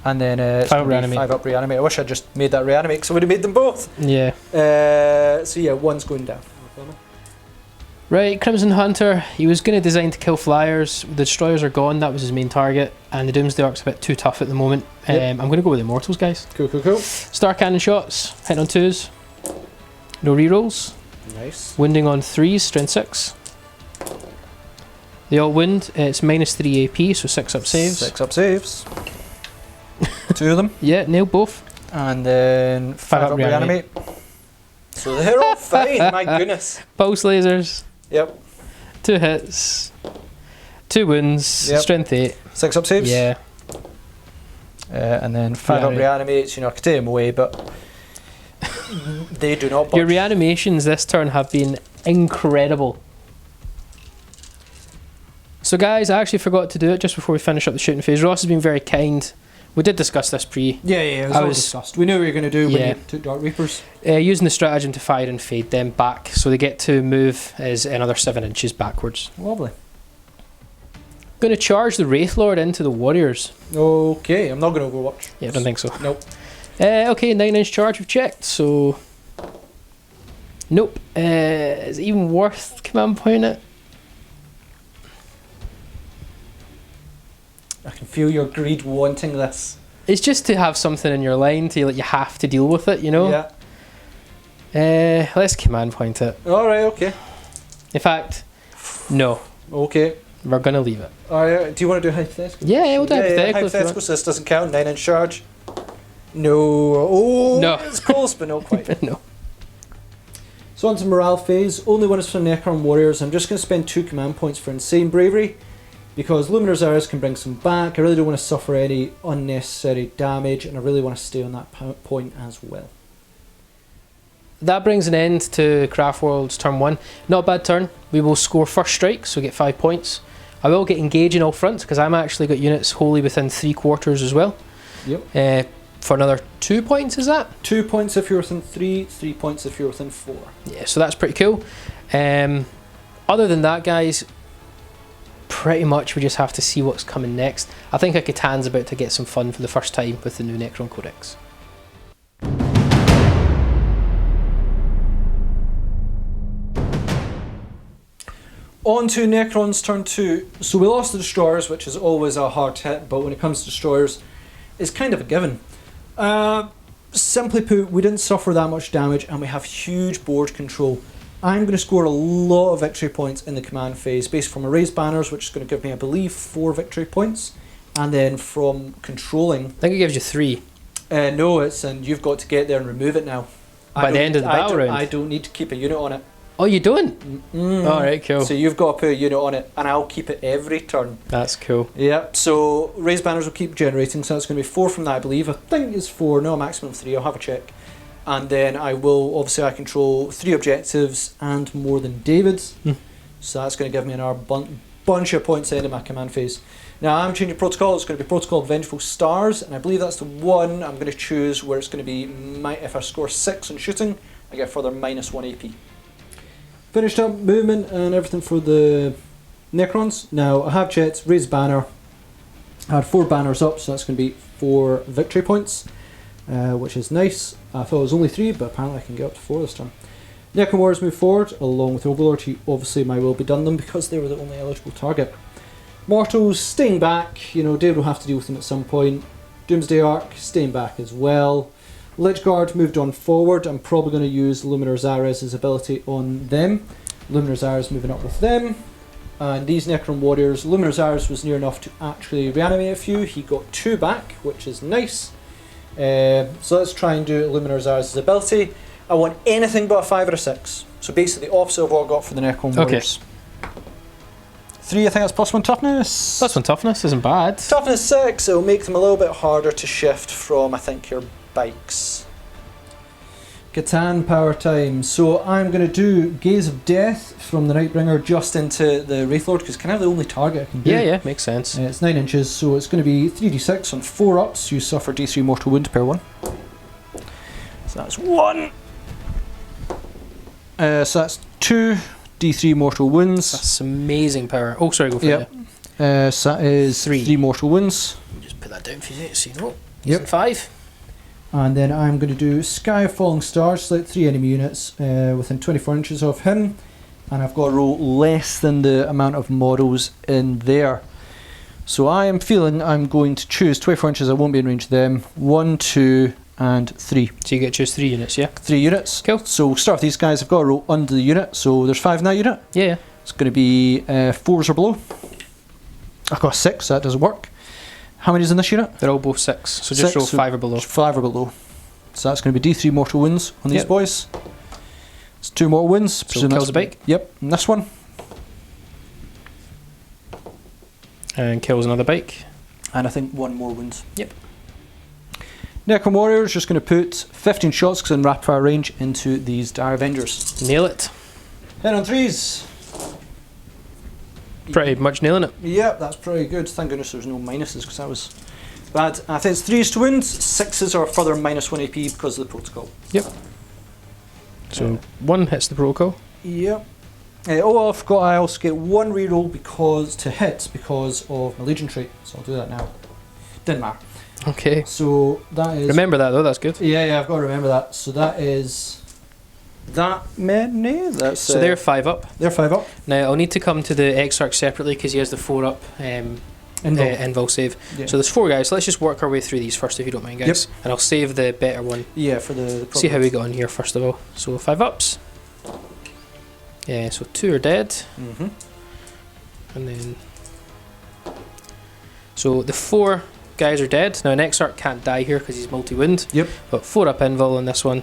S1: And then it's 5-up reanimate. I wish I'd just made that reanimate because I would have made them both.
S2: Yeah.
S1: So yeah, 1's going down.
S2: Right, Crimson Hunter. He was going to design to kill flyers. The destroyers are gone. That was his main target. And the Doomsday Arc's a bit too tough at the moment.
S1: Yep.
S2: I'm going to go with Immortals, guys.
S1: Cool.
S2: Star Cannon shots. Hitting on 2s. No rerolls.
S1: Nice.
S2: Wounding on 3s. Strength 6. They all wound. It's minus 3 AP, so 6-up saves.
S1: 6-up saves. 2 of them.
S2: Yeah, nail both.
S1: And then 5-up reanimate. So they're all fine, my goodness.
S2: Pulse lasers.
S1: Yep.
S2: 2 hits. 2 wounds.
S1: Yep.
S2: Strength 8.
S1: 6-up saves.
S2: Yeah.
S1: And then 5-up reanimates. You know, I could take them away, but they do not budge.
S2: Your reanimations this turn have been incredible. So guys, I actually forgot to do it just before we finish up the shooting phase. Ross has been very kind. We did discuss this pre.
S1: Yeah, it was all discussed. We knew what we were going to do when you took Dark Reapers.
S2: Using the stratagem to fire and fade them back, so they get to move is another 7 inches backwards.
S1: Lovely.
S2: Going to charge the Wraith Lord into the Warriors.
S1: Okay, I'm not going to Overwatch.
S2: Yeah, I don't think so.
S1: Nope.
S2: Okay, 9-inch charge we've checked, so... Nope. Is it even worth command point it?
S1: I can feel your greed wanting this.
S2: It's just to have something in your line to, like, you have to deal with it, you know?
S1: Yeah.
S2: Let's command point it.
S1: Alright, okay.
S2: In fact, no.
S1: Okay.
S2: We're going to leave it.
S1: Alright, do you want to do hypothetical?
S2: Yeah, we'll do hypothetical.
S1: Hypothetical, so this doesn't count. 9-inch charge. No. Oh,
S2: no.
S1: It's close, but not quite.
S2: No.
S1: So on to morale phase. Only one is for Necron Warriors. I'm just going to spend 2 command points for Insane Bravery, because Illuminor Szeras can bring some back. I really don't want to suffer any unnecessary damage, and I really want to stay on that point as well.
S2: That brings an end to Craftworlds turn 1. Not a bad turn. We will score first strike, so get 5 points. I will get engage in all fronts, because I'm actually got units wholly within 3 quarters as well.
S1: Yep.
S2: For another 2 points, is that?
S1: 2 points if you're within 3, 3 points if you're within 4.
S2: Yeah, so that's pretty cool. Other than that, guys, pretty much we just have to see what's coming next. I think Catan about to get some fun for the first time with the new Necron Codex.
S1: On to Necron's turn 2. So we lost the Destroyers, which is always a hard hit, but when it comes to Destroyers, it's kind of a given. Simply put, we didn't suffer that much damage, and we have huge board control. I'm going to score a lot of victory points in the command phase, based from erase banners, which is going to give me, I believe, 4 victory points, and then from controlling.
S2: I think it gives you 3.
S1: No, and you've got to get there and remove it now.
S2: By the end of the battle round?
S1: I don't need to keep a unit on it.
S2: Oh, you don't? Alright, cool.
S1: So you've got to put a unit on it, and I'll keep it every turn.
S2: That's cool.
S1: Yep, so raised banners will keep generating, so that's going to be 4 from that, I believe. I think it's 4, no, a maximum of 3, I'll have a check. And then I control 3 objectives and more than David's. So that's going to give me another bunch of points ahead of my command phase. Now I'm changing protocol, it's going to be Protocol Vengeful Stars, and I believe that's the one I'm going to choose where it's going to be, if I score 6 on shooting, I get further -1 AP. Finished up movement and everything for the Necrons. Now I have checked, raised banner, I had 4 banners up, so that's going to be 4 victory points, which is nice. I thought it was only 3, but apparently I can get up to 4 this time. Necron Warriors move forward, along with Overlord, who obviously might well be done them because they were the only eligible target. Mortals staying back, David will have to deal with them at some point. Doomsday Ark staying back as well. Lichguard moved on forward. I'm probably going to use Illuminor Szeras' ability on them. Illuminor Szeras moving up with them. And these Necron Warriors, Illuminor Szeras was near enough to actually reanimate a few. He got 2 back, which is nice. So let's try and do Illuminor Szeras' ability. I want anything but a 5 or a 6. So basically the opposite of what I got for the Necron Warriors. Okay. 3, I think that's +1 toughness.
S2: +1 toughness isn't bad.
S1: Toughness 6, it'll make them a little bit harder to shift from, I think, your bikes. Catan power time. So I'm going to do Gaze of Death from the Nightbringer just into the Wraithlord, because it's kind of the only target I can do.
S2: Yeah, makes sense.
S1: It's 9 inches, so it's going to be 3d6 on 4 ups. You suffer d3 mortal wound per 1. So that's 1. So that's 2 d3 mortal wounds.
S2: That's amazing power. Oh, sorry, go for it.
S1: So that is 3 mortal wounds.
S2: Just put that down for you, so you know.
S1: Yep.
S2: 5.
S1: And then I'm going to do Sky of Falling Stars, select 3 enemy units within 24 inches of him. And I've got to roll less than the amount of models in there. So I am feeling I'm going to choose 24 inches, I won't be in range of them. 1, 2, and 3.
S2: So you get to choose 3 units, yeah?
S1: 3 units.
S2: Cool.
S1: So we'll start with these guys. I've got to roll under the unit, so there's 5 in that unit.
S2: Yeah.
S1: It's going to be 4s or below. I've got a 6, so that doesn't work. How many is in this unit?
S2: They're all both 6, so just roll 5 or below.
S1: 5 or below. So that's going to be d3 mortal wounds on these boys. It's 2 mortal wounds.
S2: So kills a bike.
S1: Yep, and this one.
S2: And kills another bike.
S1: And I think 1 more wound.
S2: Yep.
S1: Necron Warriors just going to put 15 shots because in rapid fire range into these Dire Avengers.
S2: Nail it.
S1: Hit on 3s.
S2: Pretty much nailing it.
S1: Yep, that's pretty good. Thank goodness there's no minuses because that was bad. I think it's 3s to wounds, 6s are further -1 AP because of the protocol.
S2: Yep. So 1 hits the protocol.
S1: Yep. I forgot I also get 1 reroll to hit because of my Legion trait, so I'll do that now. Didn't matter.
S2: Okay.
S1: So that is...
S2: Remember that though, that's good.
S1: Yeah, I've got to remember that. So that is... that many? That's,
S2: so they're 5 up.
S1: They're 5 up.
S2: Now I'll need to come to the Exarch separately because he has the 4 up invul save. Yeah. So there's 4 guys, so let's just work our way through these first if you don't mind, guys. Yep. And I'll save the better one.
S1: Yeah, for the
S2: see how we got on here first of all. So 5 ups. Yeah, so 2 are dead. And then... so the 4 guys are dead. Now an Exarch can't die here because he's multi-wound.
S1: Yep.
S2: But 4 up invul on this one.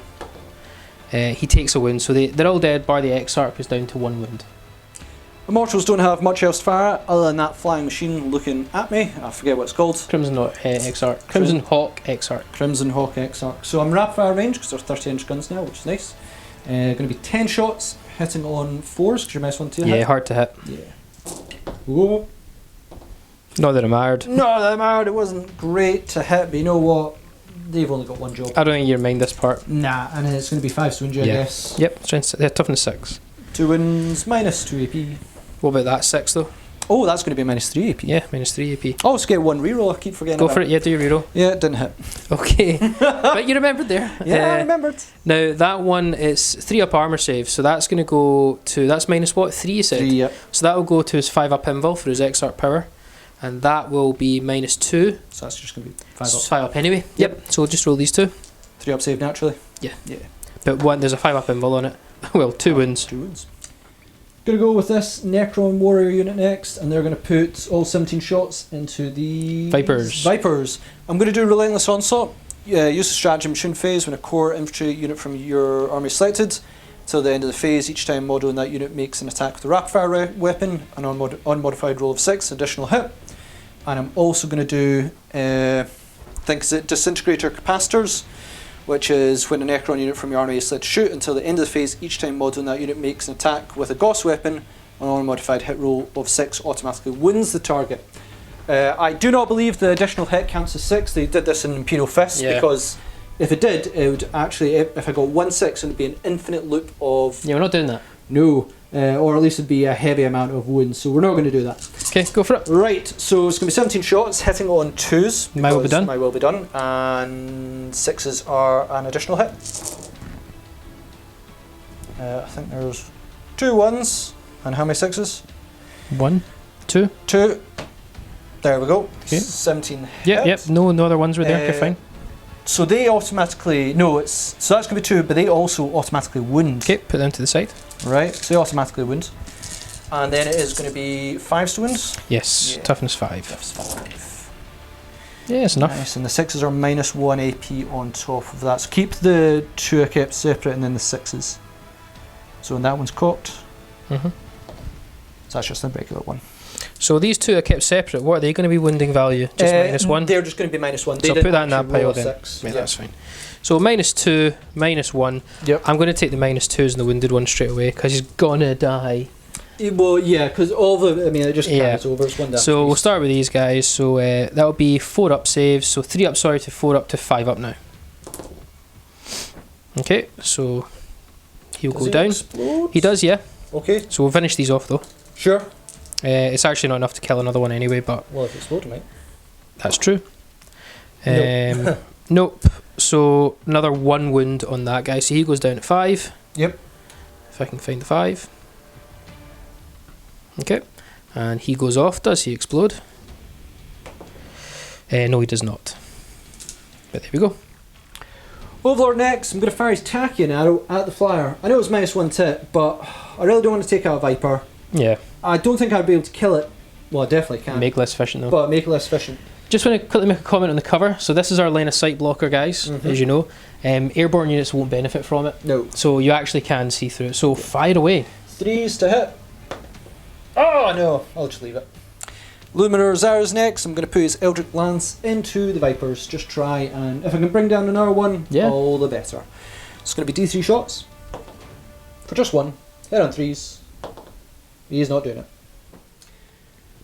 S2: He takes a wound, so they're all dead, bar the Exarch who's down to 1 wound.
S1: Immortals don't have much else to fire at other than that flying machine looking at me. I forget what it's called.
S2: Crimson Exarch. Crimson Hawk Exarch.
S1: Crimson Hawk Exarch. So I'm rapid fire range because they're 30-inch guns now, which is nice. Going to be 10 shots, hitting on 4s because you're -1 to hit.
S2: Yeah, hard to hit.
S1: Yeah. Whoa.
S2: Not that I'm hard.
S1: Not that I'm hard. It wasn't great to hit, but you know what? They've only got 1 job.
S2: I don't think you mind this part.
S1: Nah, and it's going to be 5 to injure, I guess.
S2: Yep, toughness 6.
S1: 2 wins, -2 AP.
S2: What about that 6 though?
S1: Oh, that's going to be -3 AP.
S2: Yeah, -3 AP.
S1: Oh, let's get 1 reroll. I keep forgetting.
S2: Go for it. Yeah, do your reroll.
S1: Yeah, it didn't hit.
S2: Okay, but you remembered there.
S1: Yeah, I remembered.
S2: Now that one is 3 up armor save, so that's going to go to minus what? 3 you said.
S1: 3. Yep.
S2: So that will go to his 5 up invul for his Exarch power, and that will be -2.
S1: So that's just going to be 5 up.
S2: 5 up anyway. Yep. So we'll just roll these 2.
S1: 3 up save naturally.
S2: Yeah. But there's a 5 up invul on it, Well, 2 wounds.
S1: 2 wounds. Gonna go with this Necron Warrior unit next, and they're gonna put all 17 shots into the Vipers. I'm gonna do Relentless Onslaught. Use the stratagem tune phase when a core infantry unit from your army is selected. Till the end of the phase, each time model in that unit makes an attack with a rapid fire weapon, an unmodified roll of 6, additional hit. And I'm also gonna do Disintegrator Capacitors, which is when a Necron unit from your army is set to shoot. Until the end of the phase, each time model in that unit makes an attack with a Gauss weapon, an unmodified hit roll of 6 automatically wounds the target. I do not believe the additional hit counts as 6. They did this in Imperial Fist, because if it did, it would actually, if I got 1/6, it would be an infinite loop of...
S2: Yeah, we're not doing that.
S1: No, or at least it'd be a heavy amount of wounds, so we're not going to do that.
S2: Okay, go for it.
S1: Right, so it's going to be 17 shots, hitting on 2s.
S2: My will be done.
S1: My will be done, and 6s are an additional hit. I think there's 2 1s, and how many 6s?
S2: 1, 2.
S1: 2. There we go.
S2: Okay.
S1: 17
S2: Yep,
S1: hits.
S2: no other ones were there, you're fine.
S1: So they automatically, so that's going to be 2, but they also automatically wound.
S2: Okay, put them to the side.
S1: Right, so they automatically wound. And then it is going to be 5 to wounds.
S2: Yes, toughness 5.
S1: Toughness 5.
S2: Yeah, it's enough.
S1: Nice, and the 6s are -1 AP on top of that. So keep the 2 kept separate and then the 6s. So when that one's cocked, so that's just a regular one.
S2: So these 2 are kept separate. What are they going to be wounding value? Just -1?
S1: They're just going to be -1.
S2: So put that in that pile then. Yeah, that's fine. So -2, -1.
S1: Yep.
S2: I'm going to take the -2s and the wounded one straight away because he's gonna die.
S1: Well, yeah, because all the, it just carries over. It's 1 damage.
S2: So we'll start with these guys. So that'll be 4 up saves. So 3 up, sorry, to 4 up to 5 up now. Okay, so he'll go down.
S1: Explode?
S2: He does, yeah.
S1: Okay.
S2: So we'll finish these off though.
S1: Sure.
S2: It's actually not enough to kill another one anyway, but
S1: Well, if it exploded, mate.
S2: that's true. Nope. So another 1 wound on that guy. So he goes down at 5.
S1: Yep.
S2: If I can find the 5. Okay. And he goes off. Does he explode? No, he does not. But there we go.
S1: Overlord next. I'm going to fire his Tachyon arrow at the flyer. I know it's -1 tit, but I really don't want to take out a Viper.
S2: Yeah.
S1: I don't think I'd be able to kill it. Well, I definitely can.
S2: Make less efficient though.
S1: But make it less efficient.
S2: Just want to quickly make a comment on the cover. So this is our line of sight blocker, guys, as you know. Airborne units won't benefit from it.
S1: No.
S2: So you actually can see through it. So fire away.
S1: 3s to hit. Oh no, I'll just leave it. Illuminor Szeras next. I'm going to put his Eldritch Lance into the Vipers. Just try, and if I can bring down another one, all the better. It's going to be D3 shots. For just 1. Hit on 3s. He's not doing it.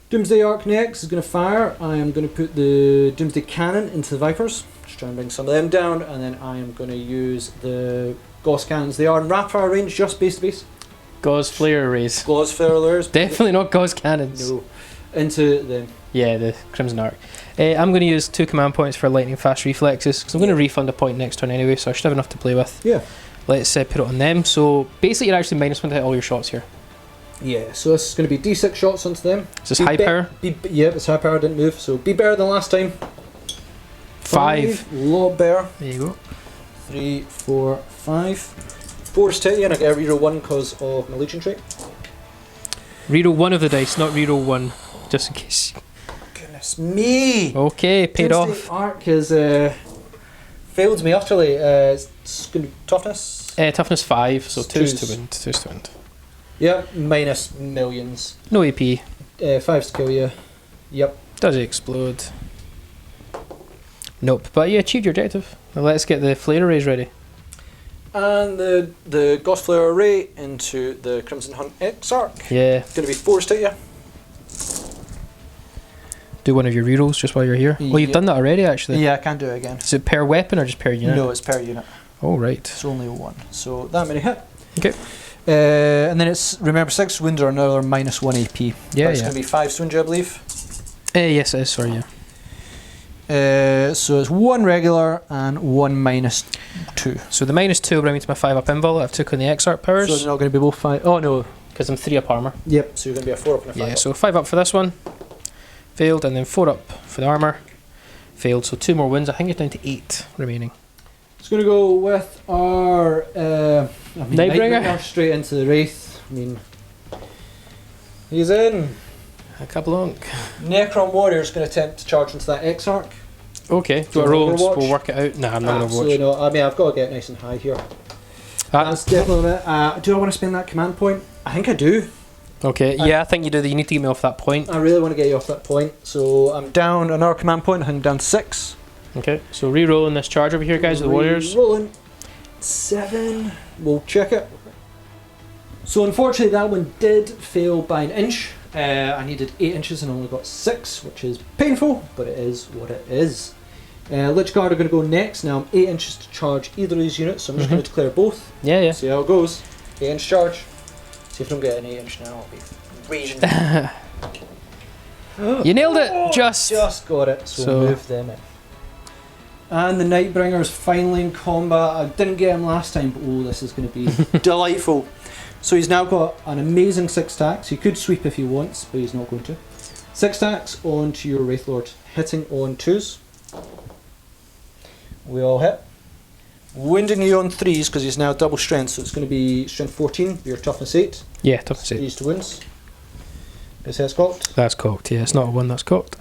S1: Doomsday Arc next is going to fire. I am going to put the Doomsday Cannon into the Vipers. Just try and bring some of them down, and then I am going to use the Gauss Cannons. They are in rapid fire range, just base to base.
S2: Gauss flare arrays.
S1: Gauss flare arrays.
S2: Definitely not Gauss cannons.
S1: No. Into them.
S2: Yeah, the Crimson Arc. I'm going to use 2 command points for lightning fast reflexes because I'm going to refund a point next turn anyway, so I should have enough to play with.
S1: Yeah.
S2: Let's put it on them. So basically, you're actually -1 to hit all your shots here.
S1: Yeah, so this is going to be D6 shots onto them.
S2: Is this high power?
S1: Yeah, it's high power, didn't move, so be better than last time.
S2: 5.
S1: Lot better.
S2: There you go.
S1: 3, 4, 5. 4 is to you, and I get a reroll 1 because of my Legion trait.
S2: Reroll 1 of the dice, not reroll 1, just in case.
S1: Goodness me!
S2: Okay, paid
S1: Doomsday
S2: off.
S1: Arc has failed me utterly. It's going to be toughness.
S2: Toughness 5, so 2's to
S1: Twos.
S2: wind. 2's to wind.
S1: Yep, minus millions.
S2: No AP.
S1: 5's to kill you. Yep.
S2: Does it explode? Nope, but you achieved your objective. Now let's get the flare arrays ready.
S1: And the Gauss Flare Array into the Crimson Hunt Exarch.
S2: Yeah.
S1: Going to be 4's to you.
S2: Do one of your rerolls just while you're here. Well, you've done that already, actually.
S1: Yeah, I can't do it again.
S2: Is it per weapon or just per unit?
S1: No, it's per unit.
S2: Oh, right.
S1: It's only 1. So that many hit.
S2: Okay.
S1: And then it's, remember, 6 wounds are another -1 AP.
S2: Yeah,
S1: It's going to be 5 wounds, I believe.
S2: Yes, it is, sorry, yeah.
S1: So it's 1 regular and 1 -2.
S2: So the -2 will bring me to my 5 up invul that I've took on the Exarch powers.
S1: So they're not going to be both 5. Oh no.
S2: Because I'm 3 up armour.
S1: Yep, so you're going to be a 4 up and a 5
S2: Yeah,
S1: up.
S2: so 5 up for this one. Failed, and then 4 up for the armour. Failed, so 2 more wins. I think it's down to 8 remaining.
S1: It's going to go with our I mean,
S2: Nightbringer.
S1: straight into the Wraith. I mean, he's in.
S2: A Kablonk.
S1: Necron Warriors going to attempt to charge into that Exarch.
S2: Okay, do you want to roll?
S1: Overwatch?
S2: We'll work it out. Nah, I'm not going to
S1: Absolutely
S2: watch.
S1: not. I mean, I've got to get nice and high here. That's definitely it. Do I want to spend that command point? I think I do.
S2: Okay, yeah, I think you do. You need to get me off that point.
S1: I really want to get you off that point. So I'm down another command point. I think I'm down 6.
S2: Okay, so re-rolling this charge over here, guys, with the Warriors.
S1: Rolling 7. We'll check it. So unfortunately, that one did fail by an inch. I needed 8 inches and only got 6, which is painful, but it is what it is. Lich Guard are going to go next. Now I'm 8 inches to charge either of these units, so I'm just going to declare both.
S2: Yeah, yeah.
S1: See how it goes. 8 inch charge. See if I don't get an 8 inch now, I'll be raging.
S2: You nailed it! Just
S1: got it, so move them in. And the Nightbringer is finally in combat. I didn't get him last time, but oh, this is going to be delightful. So he's now got an amazing 6 attacks. He could sweep if he wants, but he's not going to. 6 attacks onto your Wraith Lord, hitting on 2s. We all hit. Wounding you on 3s because he's now double strength, so it's going to be strength 14, your toughness 8.
S2: Yeah, toughness 8.
S1: 3s to wounds. His head's cocked.
S2: That's cocked, yeah, it's not a 1 that's cocked.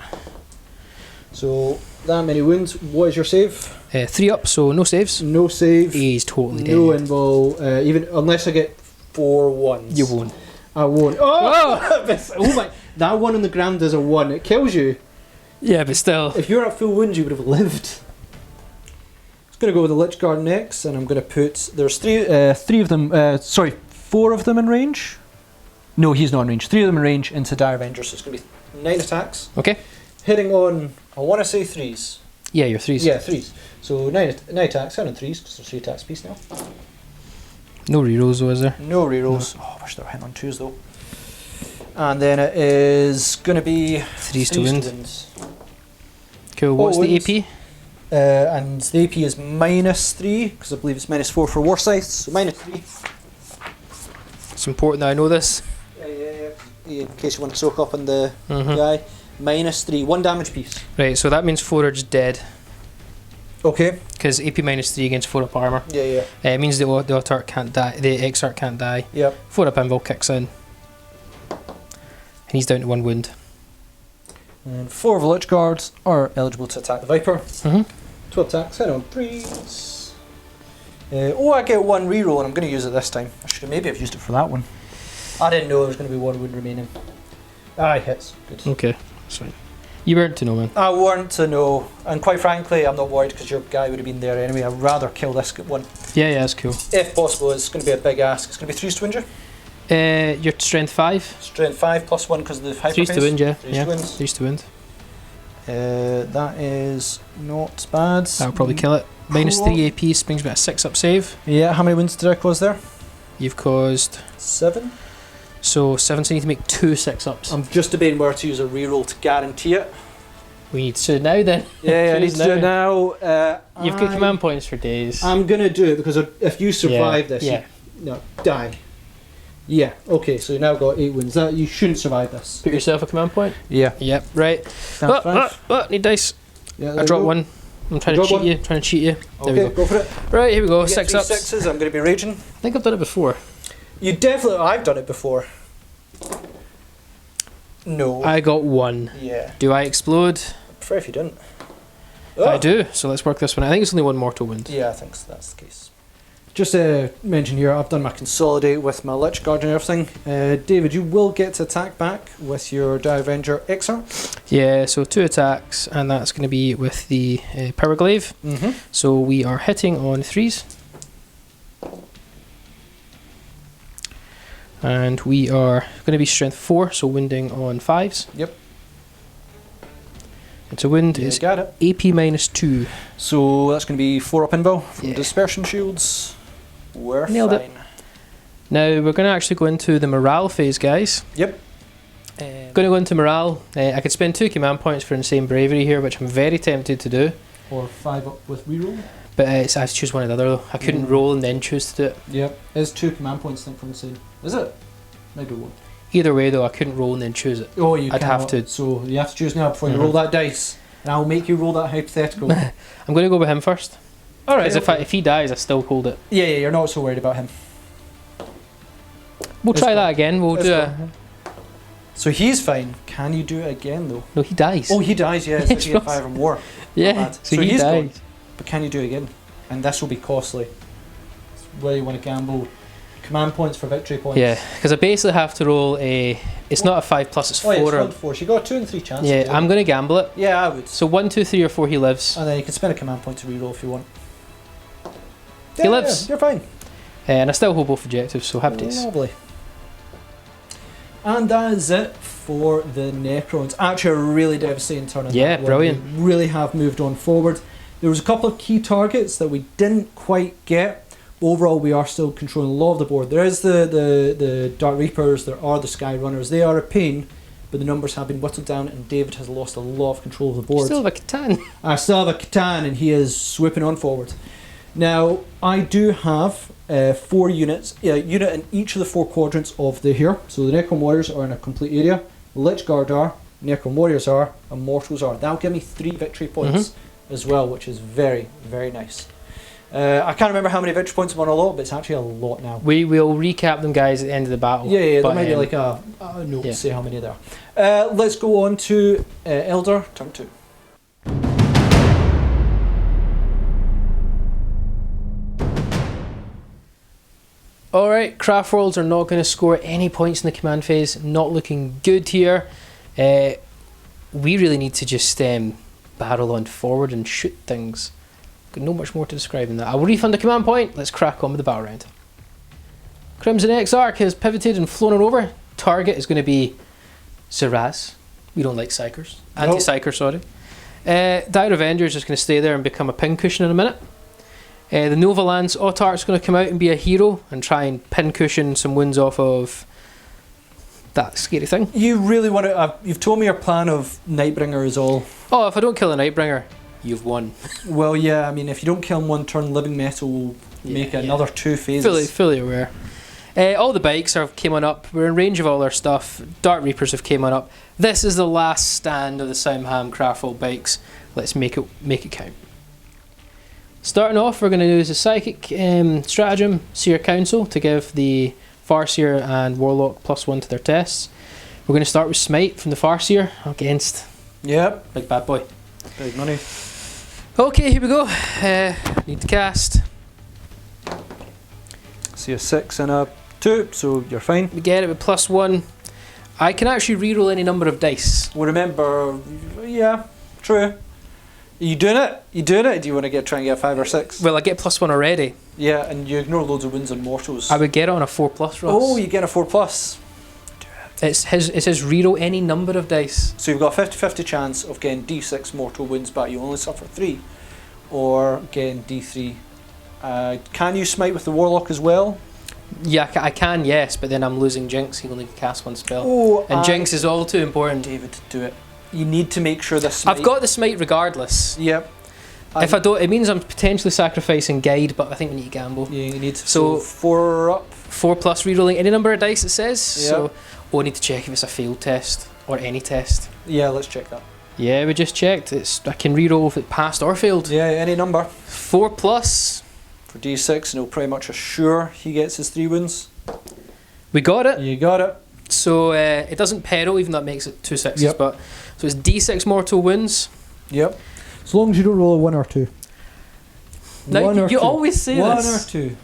S1: So that many wounds. What is your save?
S2: 3 up, so no saves.
S1: No save.
S2: He's totally dead.
S1: No invul, even unless I get 4 1s.
S2: You won't.
S1: I won't. Oh! Oh my! That one on the ground is a 1. It kills you.
S2: Yeah, but still.
S1: If you're at full wounds, you would have lived. I'm going to go with the Lich Guard next, and I'm going to put. There's 3 of them. Sorry, 4 of them in range. No, he's not in range. 3 of them in range into Dire Avenger, so it's going to be 9 attacks.
S2: Okay.
S1: Hitting on, I want to say 3s.
S2: Yeah, your 3s.
S1: Yeah, 3s. So 9 attacks, 7 and 3s, because there's 3 attacks piece now.
S2: No rerolls though, is there?
S1: No rerolls. No. Oh, I wish they were hitting on 2s though. And then it is going to be
S2: 3s to wind. Cool, what's the AP?
S1: And the AP is -3, because I believe it's -4 for War Scythes, so -3.
S2: It's important that I know this.
S1: In case you want to soak up on the guy. -3, 1 damage piece.
S2: Right, so that means 4 are just dead.
S1: Okay.
S2: Because AP -3 against 4 up armor.
S1: Yeah.
S2: It means the Autarch can't die, the Exarch can't die.
S1: Yep.
S2: 4 up invul kicks in. And he's down to 1 wound.
S1: And 4 of the Lich Guards are eligible to attack the Viper. 12 attacks, hit on 3s. I get 1 reroll and I'm going to use it this time. I should have maybe have used it for that one. I didn't know there was going to be 1 wound remaining. He hits. Good.
S2: Okay, that's fine. You weren't to know, man.
S1: I weren't to know, and quite frankly, I'm not worried because your guy would have been there anyway. I'd rather kill this one.
S2: Yeah, that's cool.
S1: If possible, it's going to be a big ask. It's going to be 3s to wound you.
S2: Your strength 5.
S1: Strength 5 plus 1 because of the hyper
S2: 3s to wound, yeah.
S1: 3s to wound.
S2: 3s to wound.
S1: That is not bad.
S2: That'll probably kill it. -3 AP, brings me a 6 up save.
S1: Yeah, how many wounds did I cause there?
S2: You've caused
S1: 7.
S2: So 7, so you need to make 2 6-ups.
S1: I'm just debating where to use a reroll to guarantee it.
S2: We need to do it now then.
S1: Yeah, I need to do it now.
S2: You've got command points for days.
S1: I'm going to do it because if you survive this,
S2: you
S1: die. Yeah, okay, so you now got 8 wounds. You shouldn't survive this.
S2: Put yourself a command point?
S1: Yeah.
S2: Yep, right. Need dice.
S1: Yeah,
S2: I dropped 1. I'm trying to cheat you. There we go.
S1: Go for it.
S2: Right, here we go.
S1: You get
S2: 6
S1: 3
S2: ups.
S1: 6s, I'm going to be raging.
S2: I think I've done it before.
S1: I've done it before. No.
S2: I got 1.
S1: Yeah.
S2: Do I explode?
S1: I prefer if you didn't.
S2: I do, so let's work this one. I think it's only 1 mortal wound.
S1: Yeah, I think that's the case. Just to mention here, I've done my consolidate with my Lich Guard and everything. David, you will get to attack back with your Dire Avenger Exarch.
S2: Yeah, so 2 attacks, and that's going to be with the Power Glaive. So we are hitting on 3s. And we are going to be strength 4, so wounding on 5s.
S1: Yep.
S2: And to wound is
S1: got it.
S2: AP -2.
S1: So that's going to be 4 up invul from Dispersion Shields. We're
S2: Nailed
S1: fine.
S2: it. Now we're going to actually go into the morale phase, guys.
S1: Yep.
S2: Going to go into morale. I could spend 2 command points for insane bravery here, which I'm very tempted to do.
S1: Or 5 up with reroll.
S2: But I have to choose one or the other though. I couldn't roll and then choose to do it.
S1: Yep. It's 2 command points, I think, from insane. Is it? Maybe 1.
S2: Either way though, I couldn't roll and then choose it.
S1: Oh, you
S2: I'd have to.
S1: So you have to choose now before you roll that dice. And I'll make you roll that hypothetical.
S2: I'm going to go with him first.
S1: Alright.
S2: Because if he dies, I still hold it.
S1: Yeah, you're not so worried about him.
S2: We'll try that again. We'll do a...
S1: So he's fine. Can you do it again though?
S2: No, he dies.
S1: Oh, he dies, yeah. It's actually 5 or more.
S2: Yeah,
S1: so
S2: he
S1: he's
S2: dies.
S1: gone. But can you do it again? And this will be costly. Where you want to gamble command points for victory points.
S2: Yeah, because I basically have to roll a... It's not a 5+, it's 4.
S1: Oh, yeah, it's 1 to 4. So you got a 2 and 3 chance.
S2: Yeah, I'm going to gamble it.
S1: Yeah, I would.
S2: So 1, 2, 3 or 4 he lives.
S1: And then you can spend a command point to reroll if you want.
S2: He lives.
S1: Yeah, you're fine.
S2: And I still hold both objectives, so happy days.
S1: Lovely. And that is it for the Necrons. Actually, a really devastating turn in
S2: Yeah,
S1: that one.
S2: brilliant.
S1: We really have moved on forward. There was a couple of key targets that we didn't quite get. Overall, we are still controlling a lot of the board. There is the Dark Reapers, there are the Sky Runners. They are a pain, but the numbers have been whittled down and David has lost a lot of control of the board.
S2: Still have a Catan.
S1: I still have a Catan and he is swooping on forward. Now, I do have 4 units, a unit in each of the 4 quadrants of the here. So the Necron Warriors are in a complete area, Lich Guard are, Necron Warriors are, and Mortals are. That'll give me 3 victory points as well, which is very, very nice. I can't remember how many victory points I'm on a lot, but it's actually a lot now.
S2: We'll recap them, guys, at the end of the battle.
S1: Yeah, there might be like a note to say how many there are. Let's go on to Elder, turn 2.
S2: Alright, Craftworlds are not going to score any points in the command phase. Not looking good here. We really need to just barrel on forward and shoot things. Got no much more to describe in that. I will refund the command point. Let's crack on with the battle round. Crimson Exarch has pivoted and flown on over. Target is going to be Szeras. We don't like Psychers. Anti-Psycher, sorry. Dire Avenger is just going to stay there and become a pincushion in a minute. The Nova Lance Autarch is going to come out and be a hero and try and pincushion some wounds off of that scary thing.
S1: You really want to... you've told me your plan of Nightbringer is all...
S2: Oh, if I don't kill the Nightbringer, you've won.
S1: Well, yeah, I mean, if you don't kill him 1 turn, Living Metal will make another 2 phases.
S2: Fully aware. All the bikes came on up. We're in range of all their stuff. Dark Reapers have came on up. This is the last stand of the Siam-Hann Craftworlds bikes. Let's make it count. Starting off, we're going to use a Psychic Stratagem, Seer Council, to give the Farseer and Warlock +1 to their tests. We're going to start with Smite from the Farseer against Big Bad Boy.
S1: Big money.
S2: Okay, here we go. Need to cast.
S1: See a 6 and a 2, so you're fine.
S2: We get it with +1. I can actually reroll any number of dice.
S1: Well, remember, yeah, true. Are you doing it? You doing it? Do you want to try and get 5 or 6?
S2: Well, I get +1 already.
S1: Yeah, and you ignore loads of wins on Mortals.
S2: I would get it on a 4+, Ross.
S1: Oh, you get a 4+.
S2: It says reroll any number of dice.
S1: So you've got a 50-50 chance of getting D6 mortal wounds, but you only suffer 3. Or getting D3. Can you smite with the Warlock as well?
S2: Yeah, I can, yes, but then I'm losing Jinx. He only can cast 1 spell.
S1: Oh,
S2: and Jinx is all too important.
S1: David, do it. You need to make sure this smite...
S2: I've got the smite regardless.
S1: Yep.
S2: If I don't, it means I'm potentially sacrificing Guide, but I think we need to gamble.
S1: Yeah, you need to.
S2: So
S1: 4 up.
S2: 4+ rerolling any number of dice, it says.
S1: Yep.
S2: So, I need to check if it's a failed test or any test.
S1: Yeah, let's check that.
S2: Yeah, we just checked. I can reroll if it passed or failed.
S1: Yeah, any number.
S2: 4+.
S1: For D6, and he'll pretty much assure he gets his 3 wounds.
S2: We got it.
S1: You got it.
S2: So it doesn't peril, even though that makes it 2 6s.
S1: Yep.
S2: But so it's D6 mortal wounds.
S1: Yep. As long as you don't roll a 1 or 2.
S2: Now,
S1: 1 or 2.
S2: you always say
S1: 1
S2: this.
S1: or 2.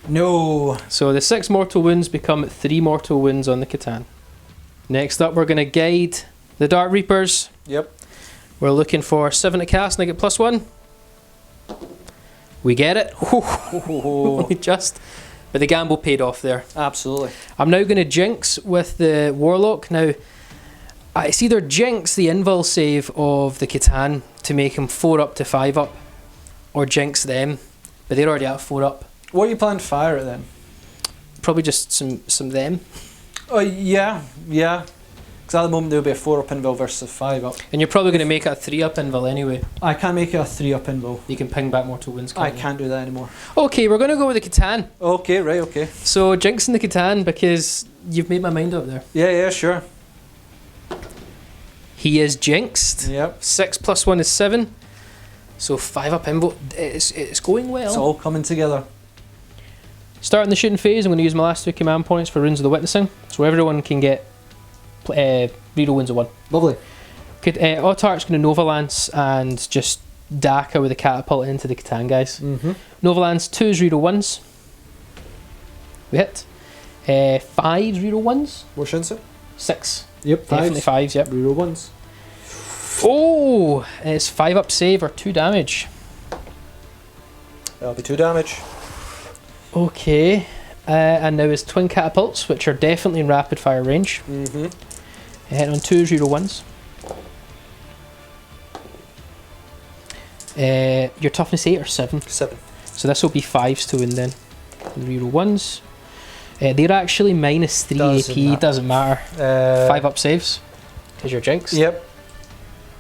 S1: No.
S2: So the 6 mortal wounds become 3 mortal wounds on the Catan. Next up, we're going to guide the Dark Reapers.
S1: Yep.
S2: We're looking for 7 to cast, and I get +1. We get it.
S1: Oh.
S2: Just. But the gamble paid off there.
S1: Absolutely.
S2: I'm now going to Jinx with the Warlock. Now, it's either Jinx the invul save of the Catan to make him 4 up to 5 up, or Jinx them, but they're already at 4 up.
S1: What are you planning to fire at then?
S2: Probably just some them.
S1: Oh, yeah. Because at the moment there will be a 4 up invul versus a 5 up.
S2: And you're probably going to make it a 3 up invul anyway.
S1: I can't make it a 3 up invul.
S2: You can ping back mortal wounds.
S1: I can't do that anymore.
S2: Okay, we're going to go with the Catan.
S1: Okay, right, okay.
S2: So Jinx and the Catan, because you've made my mind up there.
S1: Yeah, sure.
S2: He is jinxed.
S1: Yep.
S2: 6 + 1 is 7. So 5 up invul. It's going well.
S1: It's all coming together.
S2: Starting the shooting phase, I'm going to use my last 2 command points for Runes of the Witnessing, so everyone can get reroll wounds of 1.
S1: Lovely.
S2: Good. Autark's going to Nova Lance and just Daka with a catapult into the Catan guys. Nova Lance, 2's reroll 1s. We hit. 5's reroll 1s.
S1: What's it?
S2: 6.
S1: Yep,
S2: Definitely 5s, yep.
S1: Reroll 1s.
S2: Oh! It's 5 up save or 2 damage.
S1: That'll be 2 damage.
S2: Okay. And now his twin catapults, which are definitely in rapid fire range. Hit on 2's reroll 1s. Your toughness 8 or 7?
S1: 7.
S2: So this will be 5s to win then. Reroll 1s. They're actually minus 3 AP, doesn't matter. 5 up saves. Is your jinx?
S1: Yep.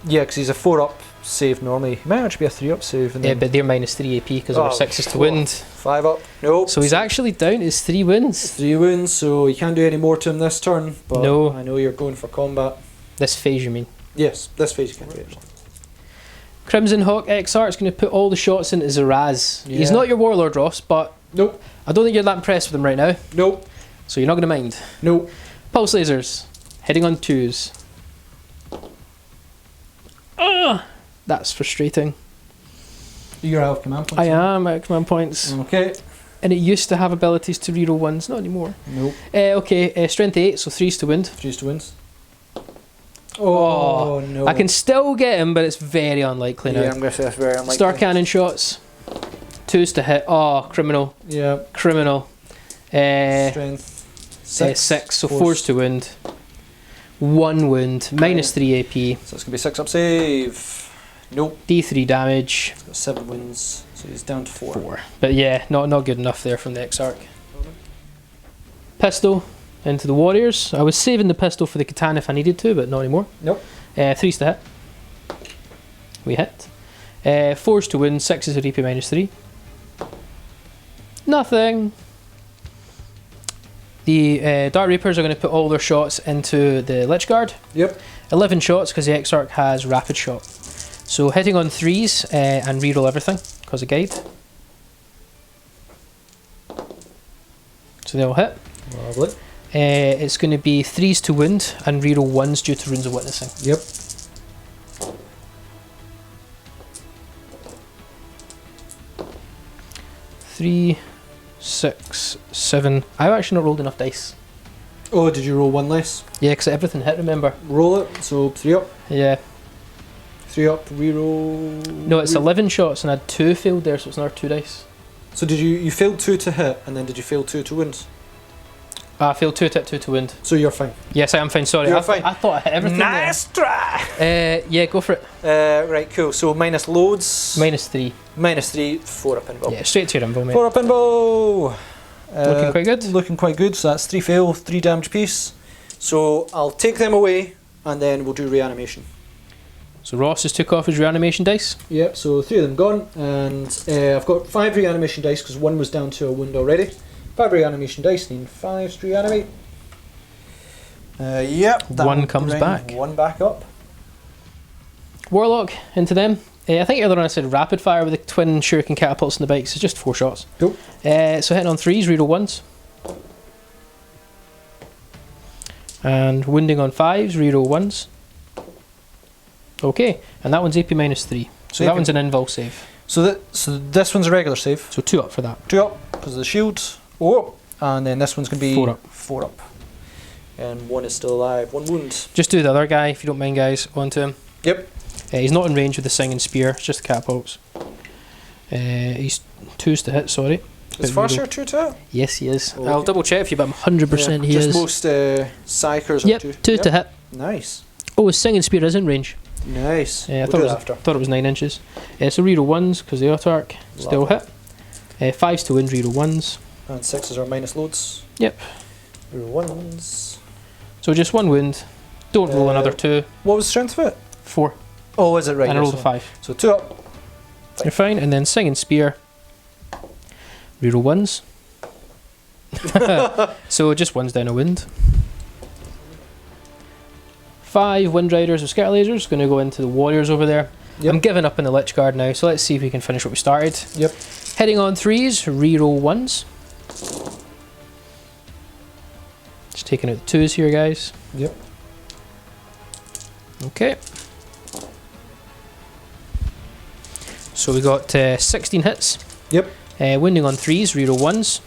S1: Yeah, because he's a 4 up save normally. He might actually be a 3 up save. And
S2: Yeah,
S1: then
S2: but they're minus 3 AP because our 6s to wind.
S1: 5 up. Nope.
S2: So he's actually down to his 3 wins.
S1: 3 wins, so you can't do any more to him this turn. But
S2: No.
S1: I know you're going for combat.
S2: This phase, you mean?
S1: Yes, this phase you can't do it.
S2: Crimson Hawk XR is going to put all the shots into Szeras.
S1: Yeah.
S2: He's not your Warlord, Ross, but
S1: Nope.
S2: I don't think you're that impressed with him right now.
S1: Nope.
S2: So you're not going to mind.
S1: Nope.
S2: Pulse lasers. Hitting on 2s. That's frustrating.
S1: You're out of command points.
S2: I am out of command points.
S1: Okay.
S2: And it used to have abilities to reroll 1s, not anymore.
S1: Nope.
S2: Okay, strength 8, so 3s to wind.
S1: 3s to wins. Oh, no.
S2: I can still get him, but it's very unlikely now.
S1: Yeah, I'm going to say that's very unlikely.
S2: Star cannon shots. 2s to hit. Oh, criminal.
S1: Yeah.
S2: Criminal.
S1: Strength.
S2: 6, so 4s to wind. 1 wound. Minus 3 AP.
S1: So it's going to be 6 up save. Nope.
S2: D3 damage.
S1: He's got 7 wins, so he's down to 4.
S2: 4. But yeah, not good enough there from the Exarch. Pistol into the Warriors. I was saving the pistol for the Catan if I needed to, but not anymore.
S1: Nope.
S2: 3s to hit. We hit. 4s to win. 6s with EP minus 3. Nothing. The Dark Reapers are going to put all their shots into the Lich Guard.
S1: Yep.
S2: 11 shots because the Exarch has rapid shot. So hitting on 3s and reroll everything because of guide. So they'll hit.
S1: Lovely.
S2: It's going to be 3s to wound and reroll 1s due to Runes of Witnessing.
S1: Yep.
S2: Three, 6, 7. I've actually not rolled enough dice.
S1: Oh, did you roll 1 less?
S2: Yeah, because everything hit, remember?
S1: Roll it, so 3 up.
S2: Yeah.
S1: 3 up, reroll.
S2: No, it's 11 shots and I had 2 failed there, so it's another 2 dice.
S1: So did you failed 2 to hit, and then did you fail 2 to wins?
S2: I failed 2 to hit, 2 to wind.
S1: So you're fine.
S2: Yes, I am fine, sorry.
S1: You're
S2: I
S1: fine.
S2: I thought I hit everything
S1: Nice try!
S2: there. Yeah, go for it.
S1: Right, cool. So minus loads.
S2: Minus 3.
S1: Minus 3, 4 up invul.
S2: Yeah, straight to your invul, mate.
S1: 4 up invul!
S2: Looking quite good.
S1: Looking quite good, so that's 3 fail, 3 damage piece. So I'll take them away, and then we'll do reanimation.
S2: So Ross has took off his reanimation dice.
S1: Yep, so 3 of them gone, and I've got 5 reanimation dice because 1 was down to a wound already. 5 reanimation dice, need 5 to reanimate. Yep.
S2: 1 comes back.
S1: 1 back up.
S2: Warlock into them. I think earlier on I said rapid fire with the twin shuriken catapults and the bikes. It's just 4 shots.
S1: Cool.
S2: So hitting on 3s, reroll 1s. And wounding on 5s, reroll 1s. Okay, and that one's AP minus 3. So that one's an invul save.
S1: So this one's a regular save.
S2: So 2 up for that.
S1: 2 up because of the shield. Oh, and then this one's going to be
S2: 4 up.
S1: 4 up. And 1 is still alive. 1 wound.
S2: Just do the other guy, if you don't mind, guys. Onto him.
S1: Yep.
S2: He's not in range with the singing spear. It's just the catapults. He's 2s to hit, sorry.
S1: Is
S2: But
S1: Farseer 2 to hit?
S2: Yes, he is.
S1: Okay.
S2: I'll double check for you, but I'm 100% he
S1: just
S2: is.
S1: most psychers are
S2: Yep,
S1: 2.
S2: 2 to hit.
S1: Nice.
S2: Oh, his singing spear is in range.
S1: Nice.
S2: I
S1: We'll
S2: thought,
S1: do
S2: it
S1: that
S2: was,
S1: after.
S2: thought it was 9 inches. So reroll 1s because the Autark still
S1: Lovely.
S2: hit. 5s to win, reroll 1s.
S1: And 6s are minus loads.
S2: Yep.
S1: Reroll 1s.
S2: So just 1 wound. Don't roll another 2.
S1: What was the strength of it?
S2: 4.
S1: Oh, is it right?
S2: And I rolled a
S1: yes,
S2: 5.
S1: So 2 up.
S2: You're fine. And then singing spear. Reroll 1s. So just 1's down a wind. 5 Wind Riders with Scatter Lasers. Going to go into the Warriors over there.
S1: Yep.
S2: I'm giving up in the Lich Guard now, so let's see if we can finish what we started.
S1: Yep.
S2: Heading on 3s, reroll 1s. Just taking out the 2s here, guys.
S1: Yep.
S2: Okay. So we got 16 hits.
S1: Yep.
S2: Wounding on 3s, reroll 1s.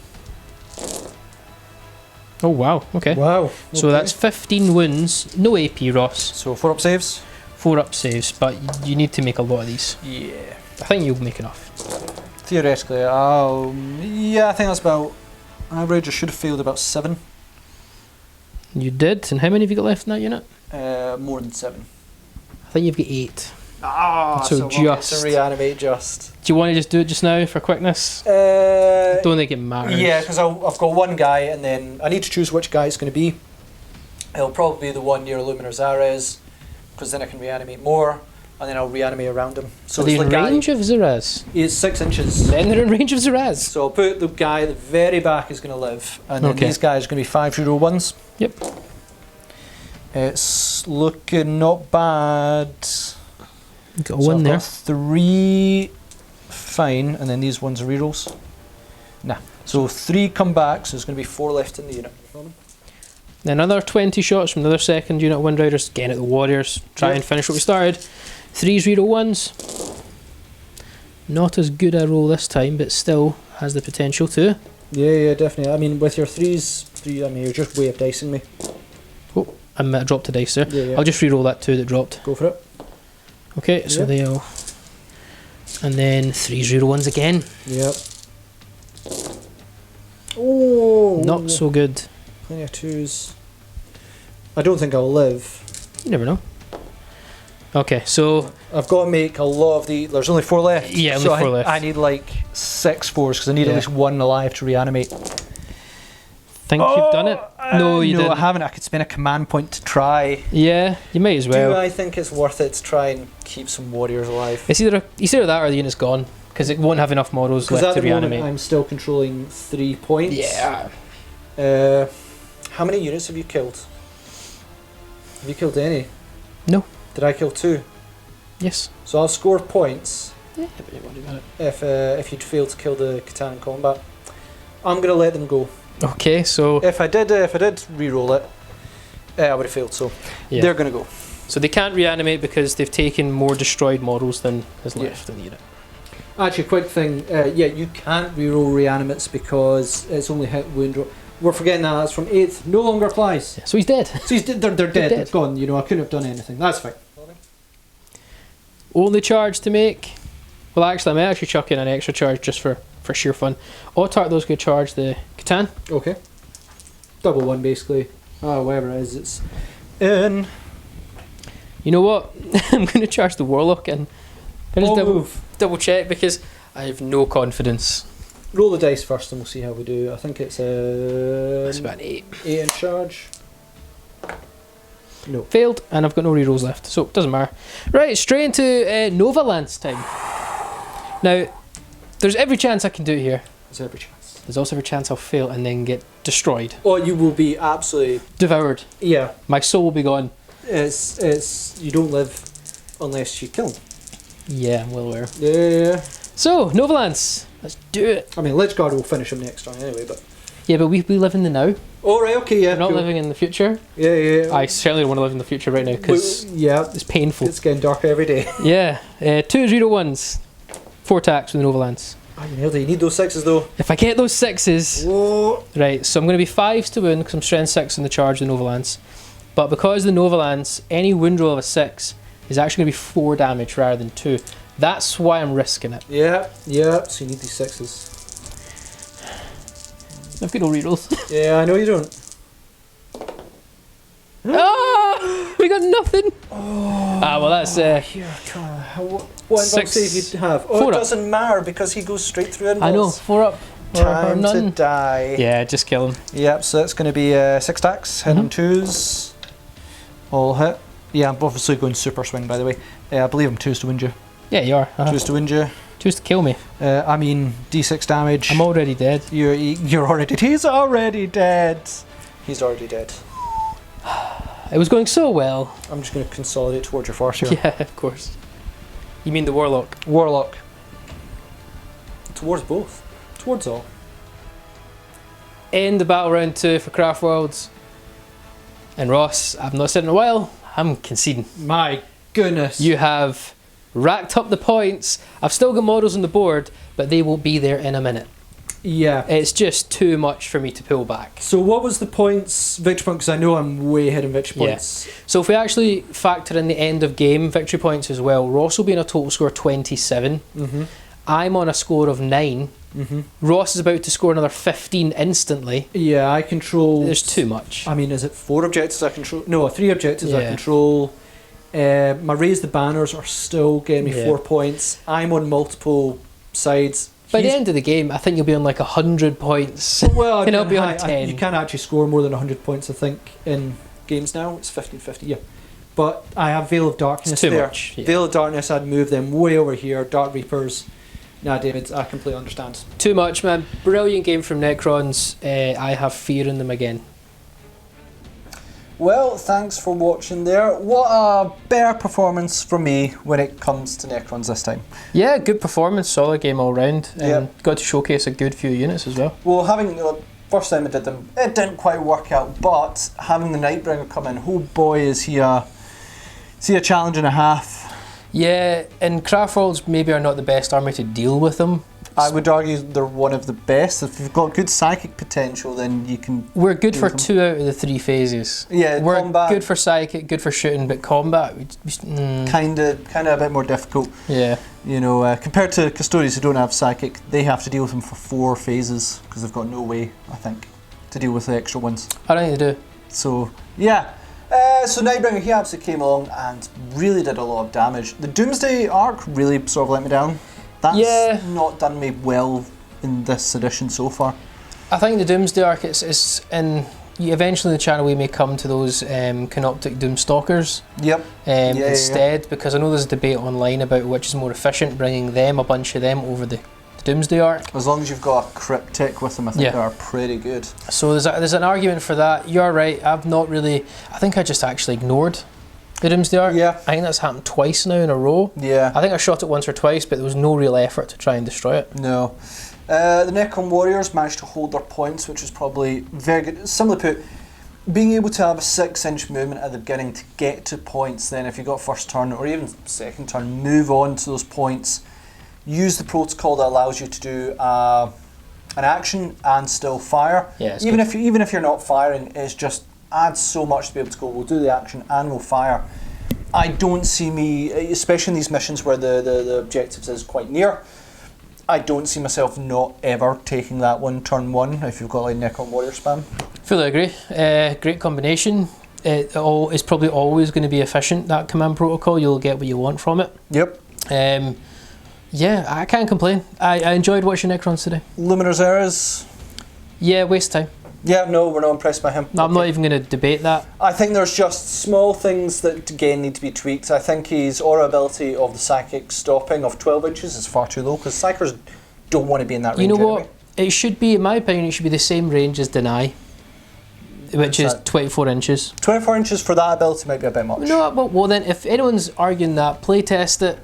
S2: Oh wow, okay.
S1: Wow. Okay.
S2: So that's 15 wounds, no AP, Ross.
S1: So 4 up saves?
S2: 4 up saves, but you need to make a lot of these.
S1: Yeah.
S2: I think you'll make enough.
S1: Theoretically, yeah, I think that's about average. I should have failed about 7.
S2: You did, and how many have you got left in that unit?
S1: More than 7.
S2: I think you've got 8.
S1: So
S2: just...
S1: to reanimate just.
S2: Do you want to just do it just now for quickness? Don't think it matters.
S1: Yeah, because I've got one guy, and then I need to choose which guy it's going to be. It'll probably be the one near Illuminor Szeras, because then I can reanimate more, and then I'll reanimate around him. So
S2: are they in range of Szeras?
S1: He's 6 inches.
S2: Then they're in range of Szeras.
S1: So I'll put the guy at the very back is going to live, and then these guys are going to be 5 reroll 1s.
S2: Yep.
S1: It's looking not bad.
S2: Got a 1
S1: I've
S2: there.
S1: got 3 fine, and then these ones are rerolls. Nah. So 3 come back, so there's going to be 4 left in the unit.
S2: Then another 20 shots from the other second unit of Wind Riders. Again at the Warriors. Try and finish what we started. 3s, reroll 1s. Not as good a roll this time, but still has the potential to.
S1: Yeah, definitely. I mean, with your 3s, I mean, you're just way up dicing me.
S2: Oh, I dropped a dice there.
S1: Yeah.
S2: I'll just reroll that 2 that dropped.
S1: Go for it.
S2: Okay, so they'll... And then 3s, reroll 1s again.
S1: Yep. Oh!
S2: Not so good.
S1: Plenty of 2s. I don't think I'll live.
S2: You never know. Okay, so...
S1: I've got to make a lot of the... There's only 4 left.
S2: Yeah, only 4 left.
S1: I need like 6 4s, because I need at least 1 alive to reanimate.
S2: Think you've done it? No, you
S1: no,
S2: didn't.
S1: I haven't. I could spend a command point to try.
S2: Yeah, you might as well.
S1: Do I think it's worth it to try and keep some warriors alive?
S2: It's either that or the unit's gone, because it won't have enough models left to reanimate.
S1: I'm still controlling 3 points.
S2: Yeah.
S1: How many units have you killed? Have you killed any?
S2: No.
S1: Did I kill 2?
S2: Yes.
S1: So I'll score points
S2: Yeah, but you worry about
S1: if you'd failed to kill the Catan in combat. I'm going to let them go.
S2: Okay, so...
S1: If I did re-roll it, I would have failed, so they're going to go.
S2: So they can't reanimate because they've taken more destroyed models than is left in the unit.
S1: Actually, quick thing, you can't re-roll reanimates because it's only hit wound roll. We're forgetting that, that's from 8th, no longer applies.
S2: Yeah, so he's dead.
S1: So they're dead, it's gone, I couldn't have done anything, that's fine.
S2: Only charge to make. Well, actually, I might actually chuck in an extra charge just for sheer fun. Auto-those go charge the Catan.
S1: Okay. Double 1 basically. Whatever it is, it's in.
S2: You know what? I'm going to charge the Warlock and
S1: Move.
S2: double check because I have no confidence.
S1: Roll the dice first and we'll see how we do. I think it's
S2: It's about an 8.
S1: 8 in charge. No.
S2: Failed, and I've got no rerolls left, so it doesn't matter. Right, straight into Nova Lance time. Now, there's every chance I can do it here.
S1: There's every chance.
S2: There's also every chance I'll fail and then get destroyed.
S1: Oh, you will be absolutely...
S2: Devoured.
S1: Yeah.
S2: My soul will be gone.
S1: It's you don't live unless you kill them.
S2: Yeah, I'm well aware.
S1: Yeah.
S2: So, Nova Lance. Let's do it.
S1: I mean, Ledgeguard will finish him next turn anyway, but...
S2: Yeah, but we live in the now.
S1: Oh, right, okay, yeah.
S2: We're not living in the future.
S1: Yeah.
S2: I certainly don't want to live in the future right now because it's painful.
S1: It's getting darker every day.
S2: Yeah. 2-0-1s. 4 attacks with the Nova Lance.
S1: Oh, you nailed it. You need those 6s though.
S2: If I get those 6s...
S1: Whoa.
S2: Right, so I'm going to be 5s to wound because I'm strength 6 in the charge of the Nova Lance. But because the Nova Lance, any wound roll of a 6 is actually going to be 4 damage rather than 2. That's why I'm risking it.
S1: Yeah. So you need these 6s.
S2: I've got no rerolls.
S1: Yeah, I know you don't.
S2: Ah! We got nothing! Well that's...
S1: Here, come on. What invuln
S2: 6.
S1: save you have? Oh,
S2: 4
S1: it
S2: up.
S1: doesn't matter because he goes straight through invulns.
S2: I know, 4 up. Or
S1: Time
S2: none.
S1: to die.
S2: Yeah, just kill him.
S1: Yep, so that's going to be 6 attacks, hitting 2s. All hit. Yeah, I'm obviously going super swing, by the way. I believe I'm 2s to wound you.
S2: Yeah, you are.
S1: 2s to wound you.
S2: 2s to kill me.
S1: I mean, d6 damage.
S2: I'm already dead.
S1: You're already... He's already dead. He's already dead.
S2: It was going so well.
S1: I'm just going to consolidate towards your Farseer.
S2: Yeah, of course. You mean the Warlock?
S1: Warlock. Towards both. Towards all.
S2: End the battle round 2 for Craftworlds. And Ross, I've not said in a while, I'm conceding.
S1: My goodness.
S2: You have racked up the points. I've still got models on the board, but they won't be there in a minute.
S1: Yeah.
S2: It's just too much for me to pull back.
S1: So what was the points, victory points? Because I know I'm way ahead in victory points.
S2: So if we actually factor in the end of game victory points as well, Ross will be in a total score of 27.
S1: Mm-hmm.
S2: I'm on a score of 9.
S1: Mm-hmm.
S2: Ross is about to score another 15 instantly.
S1: Yeah, I control...
S2: There's too much.
S1: I mean, is it 4 objectives I control? No, 3 objectives I control. My raise the banners are still getting me 4 points. I'm on multiple sides.
S2: By the end of the game, I think you'll be on like 100 points.
S1: Well,
S2: and I'll be on 10.
S1: You can't actually score more than 100 points, I think, in games now. It's 15-50, yeah. But I have Veil of Darkness
S2: it's too
S1: there.
S2: much. Yeah.
S1: Veil of Darkness, I'd move them way over here. Dark Reapers. Nah, David, I completely understand.
S2: Too much, man. Brilliant game from Necrons. I have fear in them again.
S1: Well, thanks for watching there. What a better performance from me when it comes to Necrons this time.
S2: Yeah, good performance, solid game all round.
S1: Yep.
S2: Got to showcase a good few units as well.
S1: Well, having first time I did them, it didn't quite work out, but having the Nightbringer come in, oh boy, is he a challenge and a half.
S2: Yeah, and Craftworlds maybe are not the best army to deal with them.
S1: I would argue they're one of the best. If you've got good psychic potential, then you can...
S2: We're good for 2 out of the 3 phases.
S1: Yeah,
S2: we're
S1: combat,
S2: good for psychic, good for shooting, but combat...
S1: Kind of a bit more difficult.
S2: Yeah.
S1: You know, compared to Custodians who don't have psychic, they have to deal with them for 4 phases, because they've got no way, I think, to deal with the extra ones.
S2: I don't think they do.
S1: So, yeah. So Nightbringer, he absolutely came along and really did a lot of damage. The Doomsday arc really sort of let me down. That's not done me well in this edition so far.
S2: I think the Doomsday arc is in... Eventually in the channel we may come to those canoptic Doomstalkers.
S1: Yep.
S2: Instead, because I know there's a debate online about which is more efficient, bringing a bunch of them over the Doomsday arc.
S1: As long as you've got a cryptic with them, I think they are pretty good.
S2: So there's an argument for that. You're right, I've not really... I think I just actually ignored the Doomsday arc.
S1: Yeah.
S2: I think that's happened twice now in a row.
S1: Yeah.
S2: I think I shot it once or twice, but there was no real effort to try and destroy it.
S1: No. The Necron Warriors managed to hold their points, which is probably very good. Simply put, being able to have a 6-inch movement at the beginning to get to points, then if you got first turn or even second turn, move on to those points, use the protocol that allows you to do an action and still fire.
S2: Yeah,
S1: even if you're not firing, it's just adds so much to be able to go, we'll do the action and we'll fire. I don't see me, especially in these missions where the objectives is quite near, I don't see myself not ever taking that one turn 1 if you've got like Necron Warrior spam.
S2: Fully agree. Great combination. It's probably always going to be efficient, that command protocol. You'll get what you want from it.
S1: Yep.
S2: Yeah, I can't complain. I enjoyed watching Necrons today.
S1: Illuminor Szeras.
S2: Yeah, waste time.
S1: Yeah, no, we're not impressed by him.
S2: No, I'm not even going to debate that.
S1: I think there's just small things that again need to be tweaked. I think his aura ability of the psychic stopping of 12 inches is far too low because psychers don't want to be in that range.
S2: You know what?
S1: Anyway.
S2: It should be, in my opinion, it should be the same range as Deny, which is 24 inches.
S1: 24 inches for that ability might be a bit much.
S2: No, well then, if anyone's arguing that, playtest it.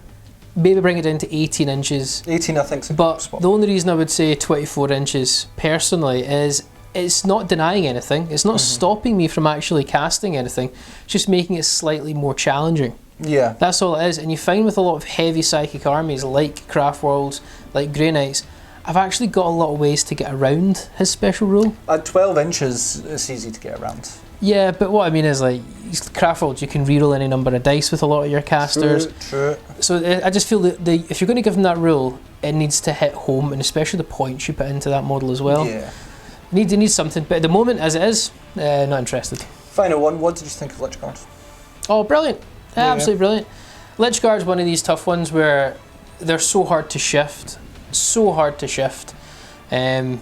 S2: Maybe bring it down to 18 inches.
S1: 18, I think.
S2: But the only reason I would say 24 inches personally is it's not denying anything. It's not stopping me from actually casting anything. It's just making it slightly more challenging.
S1: Yeah.
S2: That's all it is. And you find with a lot of heavy psychic armies like Craftworlds, like Grey Knights, I've actually got a lot of ways to get around his special rule.
S1: At 12 inches, it's easy to get around.
S2: Yeah, but what I mean is, like, Craftworlds, you can reroll any number of dice with a lot of your casters.
S1: True.
S2: So I just feel that if you're going to give them that rule, it needs to hit home, and especially the points you put into that model as well.
S1: Yeah.
S2: It needs something, but at the moment, as it is, not interested.
S1: Final one, what did you think of Lichguard?
S2: Oh, brilliant. Absolutely brilliant. Lichguard's one of these tough ones where they're so hard to shift. So hard to shift. The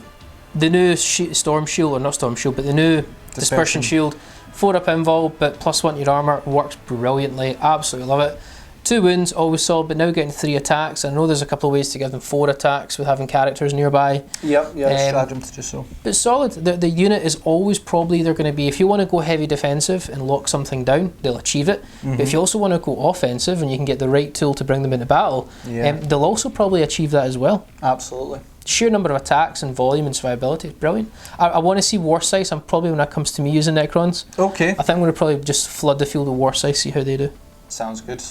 S2: new Storm Shield, or not Storm Shield, but the new Dispersion Shield, 4-up invul, but +1 to your armour, works brilliantly. Absolutely love it. 2 wounds, always solid, but now getting 3 attacks. I know there's a couple of ways to give them 4 attacks with having characters nearby.
S1: Yep, stratagem to do so.
S2: But solid. The unit is always probably either going to be, if you want to go heavy defensive and lock something down, they'll achieve it. But if you also want to go offensive and you can get the right tool to bring them into battle, they'll also probably achieve that as well.
S1: Absolutely.
S2: sheer number of attacks and volume and survivability is brilliant. I want to see Warsize. I'm probably, when it comes to me using Necrons,
S1: Okay.
S2: I think I'm going to probably just flood the field with Warsize, see how they do.
S1: Sounds good.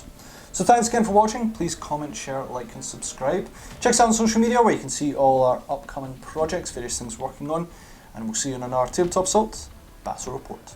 S1: So thanks again for watching. Please comment, share, like and subscribe. Check us out on social media where you can see all our upcoming projects, various things we're working on, and we'll see you in another Tabletop Assault Battle Report.